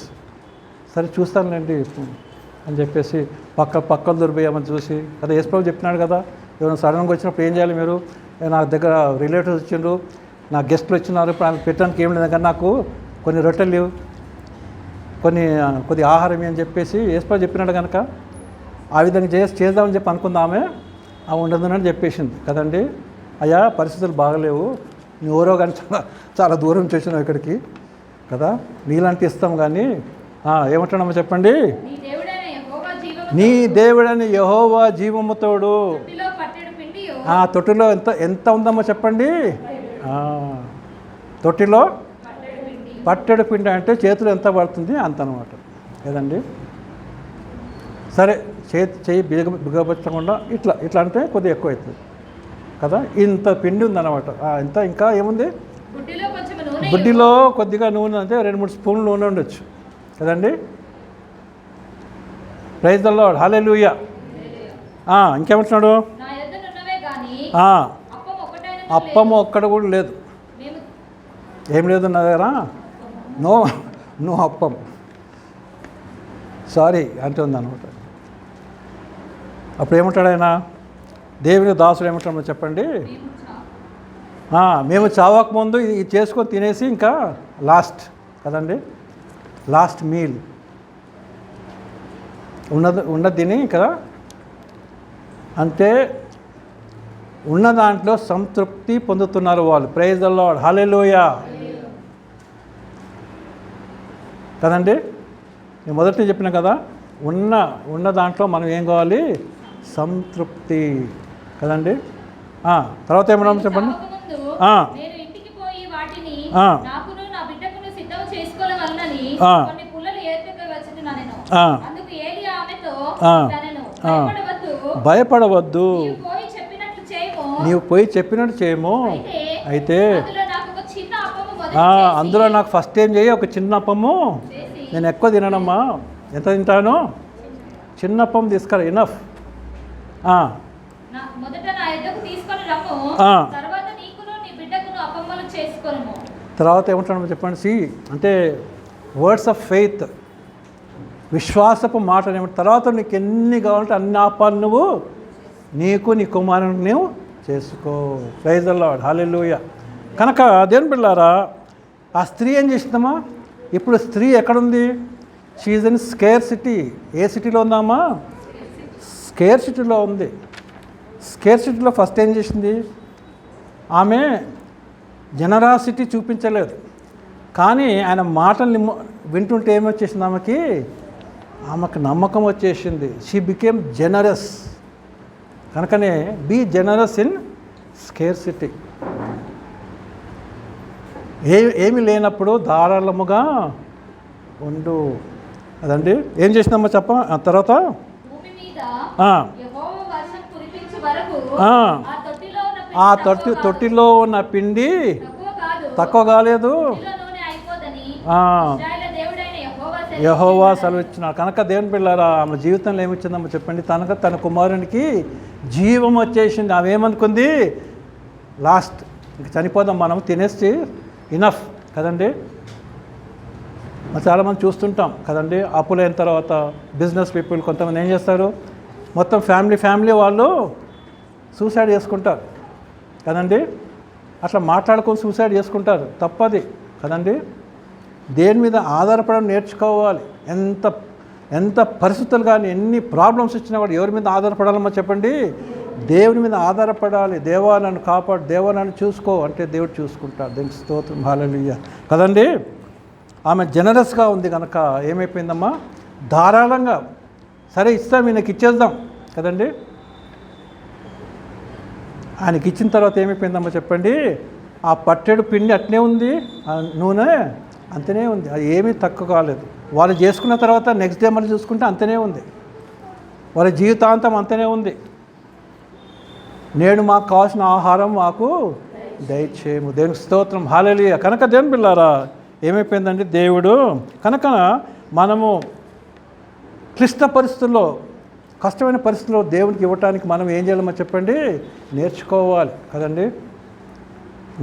సరే చూస్తానులేండి అని చెప్పేసి పక్కలు దొరిపోయామని చూసి కదా. యేసుప్రభు చెప్పినాడు కదా, ఎవరైనా సడన్గా వచ్చినప్పుడు ఏం చేయాలి మీరు? నా దగ్గర రిలేటివ్స్ వచ్చిండ్రు, నా గెస్ట్లు వచ్చినారు, ఇప్పుడు ఆయన పెట్టడానికి ఏం లేదు కానీ నాకు కొన్ని రొట్టెలు లేవు, కొద్ది ఆహారం అని చెప్పేసి యేసుప్రభు చెప్పినాడు. కనుక ఆ విధంగా చేద్దామని చెప్పి అనుకుందామే, ఉండదునని చెప్పేసింది కదండి. అయ్యా పరిస్థితులు బాగలేవు, నువ్వు ఎవరో కానీ చాలా దూరం చేసినావు ఇక్కడికి కదా, నీలాంటి ఇస్తాం కానీ ఏమంటున్నామో చెప్పండి? నీ దేవుడని యెహోవా జీవముతోడు. తొట్టిలో ఎంత ఉందమ్మో చెప్పండి? తొట్టిలో పట్టెడు పిండి అంటే చేతులు ఎంత పడుతుంది అంత అనమాట కదండి. సరే చెయ్యి బిగబెట్టకుండా ఇట్లా అంటే కొద్దిగా ఎక్కువ అవుతుంది కదా. ఇంత పిండి ఉందన్నమాట. ఇంత ఇంకా ఏముంది? బుడ్డిలో కొద్దిగా నూనె అంటే 2-3 స్పూన్లు నూనె ఉండొచ్చు కదండి. ప్రైజ్ ద లార్డ్, హల్లెలూయా. ఇంకేమంటున్నాడు? అప్పము ఒక్కడ కూడా లేదు. ఏం లేదు నా దగ్గర? నో అప్పం, సారీ అంటుంది అనమాట. అప్పుడు ఏమంటాడు ఆయన? దేవుని దాసుడు ఏమంటాడో చెప్పండి? మేము చావకముందు ఇది చేసుకొని తినేసి ఇంకా లాస్ట్ కదండి, లాస్ట్ మీల్ ఉన్నది తిని కదా. అంటే ఉన్న దాంట్లో సంతృప్తి పొందుతున్నారు వాళ్ళు. ప్రైజ్ ద లార్డ్, హల్లెలూయా కదండి. నేను మొదటి చెప్పిన కదా, ఉన్న దాంట్లో మనం ఏం కావాలి? సంతృప్తి కదండి. తర్వాత ఏమన్నా చెప్పండి? భయపడవద్దు, నీవు పోయి చెప్పినట్టు చేయము. అయితే అందులో నాకు ఫస్ట్ ఏం చేయి, ఒక చిన్న అప్పము, నేను ఎక్కువ తినడమ్మా ఎంత తింటాను? చిన్నప్పం తీసుకురా, ఇనఫ్. మొదట నా యొద్దకు తీసుకొని రమ్ము, తర్వాత నీకును నీ బిడ్డకును అప్పమ్మలు చేసుకొనుము. తర్వాత ఏమంటాడు చెప్పండి. సి అంటే వర్డ్స్ ఆఫ్ ఫెయిత్, విశ్వాసపు మాట ఏమంటే తర్వాత నీకు ఎన్ని కావాలంటే అన్ని ఆపాలు నువ్వు నీకు నీ కుమారుని నువ్వు చేసుకో. ప్రైజ్ ది లార్డ్, హల్లెలూయా. కనుక దేవుని బిడ్డలారా, ఆ స్త్రీ ఏం చేసిందమ్మా? ఇప్పుడు స్త్రీ ఎక్కడుంది? She is in scarcity. ఏ సిటీలో ఉందామా? స్కేర్ సిటీలో ఉంది. స్కేర్ సిటీలో ఫస్ట్ ఏం చేసింది? ఆమె జనరాసిటీ చూపించలేదు, కానీ ఆయన మాటల్ని వింటుంటే ఏమొచ్చేసింది ఆమెకు నమ్మకం వచ్చేసింది. She became generous. కనుకనే be generous in scarcity. ఏమి లేనప్పుడు ధారాళముగా ఉండు. అదండి ఏం చేసిందమ్మా చెప్ప. తర్వాత ఆ తొట్టిలో ఉన్న పిండి తక్కువ కాలేదు, యెహోవా సెలవిచ్చినాడు. కనుక దేవుని పిల్లరా, ఆమె జీవితంలో ఏమిచ్చిందమ్మా చెప్పండి? తన కుమారునికి జీవం వచ్చేసింది. ఆమె ఏమనుకుంది? లాస్ట్ ఇంక చనిపోదాం మనం, తినేసి ఇనఫ్ కదండి. చాలామంది చూస్తుంటాం కదండి, అప్పులైన తర్వాత బిజినెస్ పీపుల్ కొంతమంది ఏం చేస్తారు? మొత్తం ఫ్యామిలీ వాళ్ళు సూసైడ్ చేసుకుంటారు కదండి. అట్లా మాట్లాడుకొని సూసైడ్ చేసుకుంటారు, తప్పది కదండి. దేని మీద ఆధారపడడం నేర్చుకోవాలి. ఎంత పరిస్థితులు కానీ ఎన్ని ప్రాబ్లమ్స్ వచ్చినా కూడా ఎవరి మీద ఆధారపడాలమ్మా చెప్పండి? దేవుని మీద ఆధారపడాలి. దేవా నన్ను కాపాడు, దేవా నన్ను చూసుకో అంటే దేవుడు చూసుకుంటాడు. దేవునికి స్తోత్రం, హల్లెలూయా కదండి. ఆమె జనరస్గా ఉంది కనుక ఏమైపోయిందమ్మా? ధారాళంగా సరే ఇస్తాం, ఈయనకి ఇచ్చేద్దాం కదండి. ఆయనకి ఇచ్చిన తర్వాత ఏమైపోయిందమ్మా చెప్పండి? ఆ పట్టెడు పిండి అట్నే ఉంది, ఆ నూనె అంతనే ఉంది, అది ఏమీ తక్కువ కాలేదు. వాళ్ళు చేసుకున్న తర్వాత నెక్స్ట్ డే మళ్ళీ చూసుకుంటే అంతనే ఉంది, వాళ్ళ జీవితాంతం అంతనే ఉంది. నేడు మాకు కావాల్సిన ఆహారం మాకు దయచేయము. దేవునికి స్తోత్రం, హల్లెలూయా. కనుక దేవుని పిల్లారా ఏమైపోయిందండి? దేవుడు కనుక మనము క్లిష్ట పరిస్థితుల్లో, కష్టమైన పరిస్థితుల్లో దేవునికి ఇవ్వటానికి మనం ఏం చేయాలమో చెప్పండి? నేర్చుకోవాలి కదండి.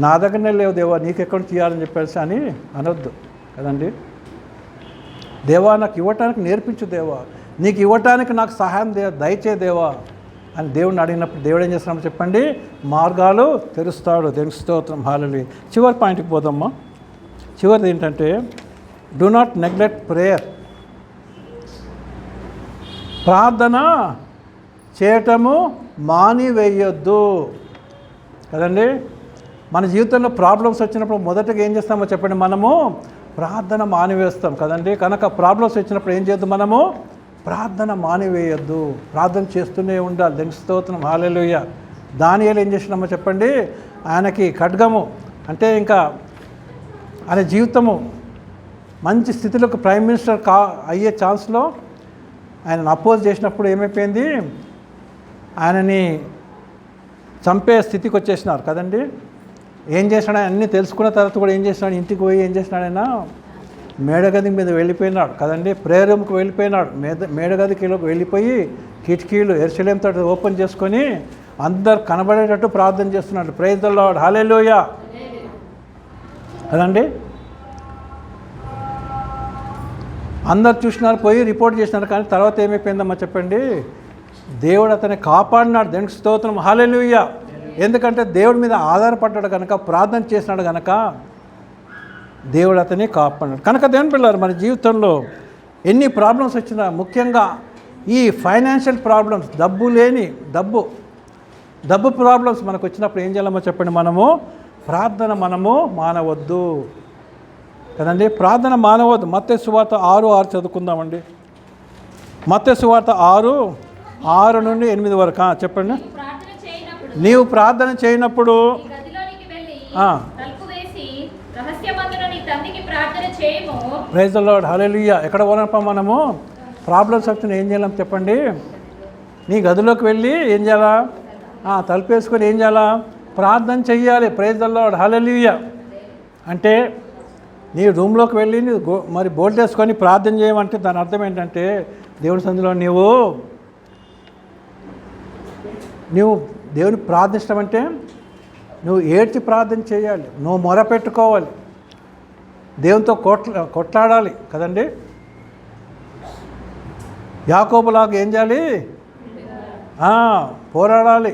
నా దగ్గరనే లేవు దేవా, నీకెక్కడ చేయాలని చెప్పేసి అని అనొద్దు కదండి. దేవా నాకు ఇవ్వటానికి నేర్పించు దేవా, నీకు ఇవ్వటానికి నాకు సహాయం దయచే దేవా అని దేవుడిని అడిగినప్పుడు దేవుడు ఏం చేస్తున్నామో చెప్పండి? మార్గాలు తెరుస్తాడు. దేవునికి స్తోత్రం, హల్లెలూయా. చివరి పాయింట్కి పోదామ్మా. చివరిది ఏంటంటే డూ నాట్ నెగ్లెక్ట్ ప్రేయర్. ప్రార్థన చేయటము మానివేయొద్దు కదండి. మన జీవితంలో ప్రాబ్లమ్స్ వచ్చినప్పుడు మొదటగా ఏం చేస్తామో చెప్పండి? మనము ప్రార్థన మానివేస్తాం కదండి. కనుక ప్రాబ్లమ్స్ వచ్చినప్పుడు ఏం చేద్దాం? మనము ప్రార్థన మానివేయొద్దు, ప్రార్థన చేస్తూనే ఉండాలి. దేవునికి స్తోత్రం, హల్లెలూయా. దానియేలు ఏం చేసినామో చెప్పండి? ఆయనకి ఖడ్గము అంటే ఇంకా ఆయన జీవితము మంచి స్థితిలోకి ప్రైమ్ మినిస్టర్ అయ్యే ఛాన్స్లో ఆయనను అపోజ్ చేసినప్పుడు ఏమైపోయింది? ఆయనని చంపే స్థితికి వచ్చేసినారు కదండి. ఏం చేసినాడు? అన్నీ తెలుసుకున్న తర్వాత కూడా ఏం చేసినాడు? ఇంటికి పోయి ఏం చేసినాడైనా మేడగది మీద వెళ్ళిపోయినాడు కదండి. ప్రేయర్ రూమ్కి వెళ్ళిపోయినాడు. మేడగదికి వెళ్ళిపోయి కిటికీలు యెరూషలేము తోటి ఓపెన్ చేసుకొని అందరు కనబడేటట్టు ప్రార్థన చేస్తున్నాడు. ప్రైజ్ ది లార్డ్, హల్లెలూయా కదండి. అందరు చూసినారు, పోయి రిపోర్ట్ చేసినారు, కానీ తర్వాత ఏమైపోయిందమ్మా చెప్పండి? దేవుడు అతన్ని కాపాడినాడు. దేవునికి స్తోత్రం, హల్లెలూయా. ఎందుకంటే దేవుడి మీద ఆధారపడ్డాడు కనుక, ప్రార్థన చేసినాడు కనుక దేవుడు అతన్ని కాపాడినాడు. కనుక దేవుని పిల్లలు, మన జీవితంలో ఎన్ని ప్రాబ్లమ్స్ వచ్చినా, ముఖ్యంగా ఈ ఫైనాన్షియల్ ప్రాబ్లమ్స్, డబ్బు ప్రాబ్లమ్స్ మనకు వచ్చినప్పుడు ఏం చేయాలమ్మా చెప్పండి? ప్రార్థన మానవద్దు కదండి. ప్రార్థన మానవద్దు. మత్తయి సువార్త 6:6 చదువుకుందామండి. మత్తయి సువార్త 6 నుండి 8 వరకు చెప్పండి. నీవు ప్రార్థన చేయనప్పుడు ప్రైజ్ ది లార్డ్, హల్లెలూయా. ఎక్కడ పోనప్ప మనము ప్రాబ్లమ్స్ వచ్చిన ఏం చేయాలి చెప్పండి? నీ గదిలోకి వెళ్ళి ఏం చేయాలా? తలుపు వేసుకొని ఏం చేయాలా? ప్రార్థన చెయ్యాలి. ప్రైజ్ ది లార్డ్, హల్లెలూయా. అంటే నీ రూమ్లోకి వెళ్ళి మరి బోల్ట్ వేసుకొని ప్రార్థన చేయమంటే దాని అర్థం ఏంటంటే దేవుని సన్నిధిలో నువ్వు దేవుని ప్రార్థించడం అంటే నువ్వు ఏడ్చి ప్రార్థన చేయాలి, నువ్వు మొరపెట్టుకోవాలి, దేవునితో కొట్లాడాలి కదండి. యాకోబులాగా ఏం చేయాలి? పోరాడాలి.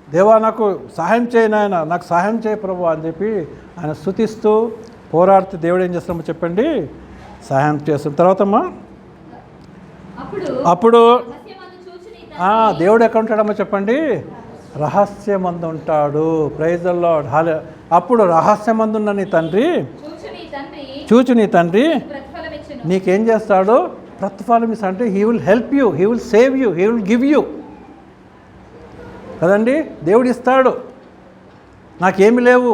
దేవా నాకు సహాయం చేయి నాయన, నాకు సహాయం చేయి ప్రభు అని చెప్పి ఆయన స్తుతిస్తూ పోరాడితే దేవుడు ఏం చేస్తామో చెప్పండి, సహాయం చేస్తాం. తర్వాతమ్మా అప్పుడు దేవుడు ఎక్కడ ఉంటాడమ్మో చెప్పండి, రహస్యమందు ఉంటాడు. Praise the Lord. అప్పుడు రహస్యమందున్న నీ తండ్రి చూచు నీ తండ్రి నీకేం చేస్తాడు? ప్రతిఫలం ఇస్తా. అంటే he will help you, he will save you, he will give you కదండి. దేవుడు ఇస్తాడు. నాకేమి లేవు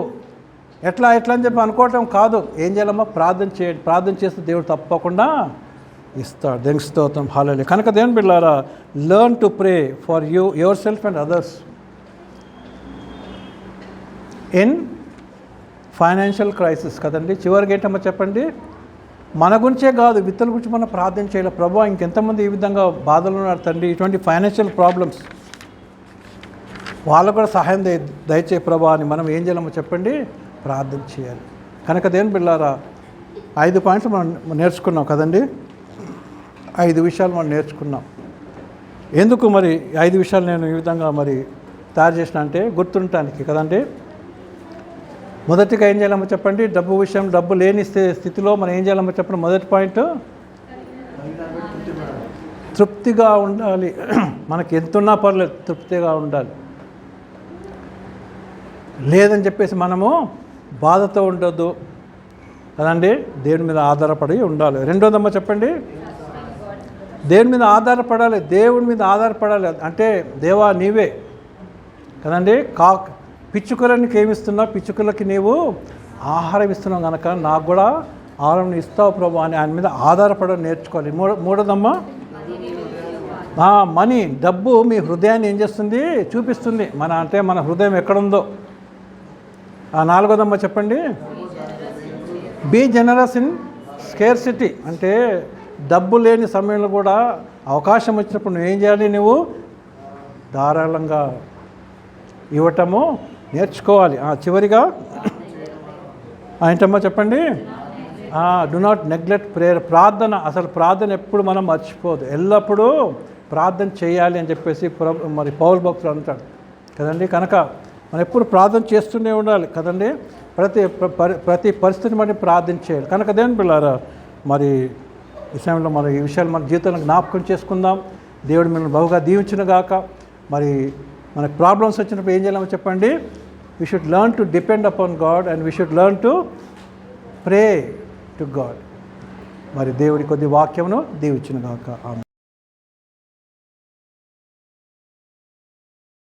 ఎట్లా అని చెప్పి అనుకోవటం కాదు. ఏం చేయాలమ్మా? ప్రార్థన చేయండి. ప్రార్థన చేస్తే దేవుడు తప్పకుండా ఇస్తాడు. దేవునికి స్తోత్రం. హల్లెలూయా. కనుక దేవుని బిడ్డలారా, learn to pray for your self and others in financial crisis కదండి. చివరికి ఏంటమ్మా చెప్పండి, మన గురించే కాదు, ఇతరుల గురించి మనం ప్రార్థన చేయాలి. ప్రభు ఇంకెంతమంది ఈ విధంగా బాధలు ఉన్నారు తండ్రి, ఇటువంటి ఫైనాన్షియల్ ప్రాబ్లమ్స్, వాళ్ళకు కూడా సహాయం దయచే ప్రభు అని మనం ఏం చేయాలమ్మో చెప్పండి, ప్రార్థన చేయాలి. కనుక దేవుని బిడ్డలారా, 5 పాయింట్లు మనం నేర్చుకున్నాం కదండి. 5 విషయాలు మనం నేర్చుకున్నాం. ఎందుకు మరి 5 విషయాలు నేను ఈ విధంగా మరి తయారు చేసిన అంటే గుర్తుండటానికి కదండి. మొదటిగా ఏం చేయాలమ్మో చెప్పండి, డబ్బు లేని స్థితిలో మనం ఏం చేయాలమ్మో చెప్పండి. మొదటి పాయింట్, తృప్తిగా ఉండాలి. మనకి ఎంతున్నా పర్లేదు, తృప్తిగా ఉండాలి. లేదని చెప్పేసి మనము బాధతో ఉండొద్దు కదండి. దేవుని మీద ఆధారపడి ఉండాలి. రెండోదమ్మా చెప్పండి, దేవుని మీద ఆధారపడాలి. దేవుని మీద ఆధారపడాలి అంటే దేవా నీవే కదండి. పిచ్చుకలకి ఏమిస్తున్నావు? పిచ్చుకలకి నీవు ఆహారం ఇస్తున్నావు కనుక నాకు కూడా ఆహారం ఇస్తావు ప్రభు అని ఆయన మీద ఆధారపడడం నేర్చుకోవాలి. మూడోదమ్మా, మనీ, డబ్బు మీ హృదయాన్ని ఏం చేస్తుంది? చూపిస్తుంది. మన హృదయం ఎక్కడుందో. నాలుగోదమ్మా చెప్పండి, బీ జనరస్ ఇన్ స్కేర్సిటీ. అంటే డబ్బు లేని సమయంలో కూడా అవకాశం వచ్చినప్పుడు నువ్వేం చేయాలి? నువ్వు ధారాళంగా ఇవ్వటము నేర్చుకోవాలి. చివరిగా ఏంటమ్మా చెప్పండి, డు నాట్ నెగ్లెక్ట్ ప్రేయర్. ప్రార్థన ఎప్పుడు మనం మర్చిపోదు, ఎల్లప్పుడూ ప్రార్థన చేయాలి అని చెప్పేసి మరి పౌలు భక్తులు అంటాడు కదండి. కనుక మనం ఎప్పుడు ప్రార్థన చేస్తూనే ఉండాలి కదండి. ప్రతి పరిస్థితిని మనం ప్రార్థన చేయాలి. కనుక దేవుని పిల్లారా, మరి ఈ సమయంలో మనం ఈ విషయాలు మన జీవితంలో జ్ఞాపకం చేసుకుందాం. దేవుడు మిమ్మల్ని బహుగా దీవించిన గాక. మరి మనకు ప్రాబ్లమ్స్ వచ్చినప్పుడు ఏం చేయాలో చెప్పండి, we should learn to depend upon God and we should learn to pray to God. మరి దేవుడి కొద్ది వాక్యమును దీవించిన గాక.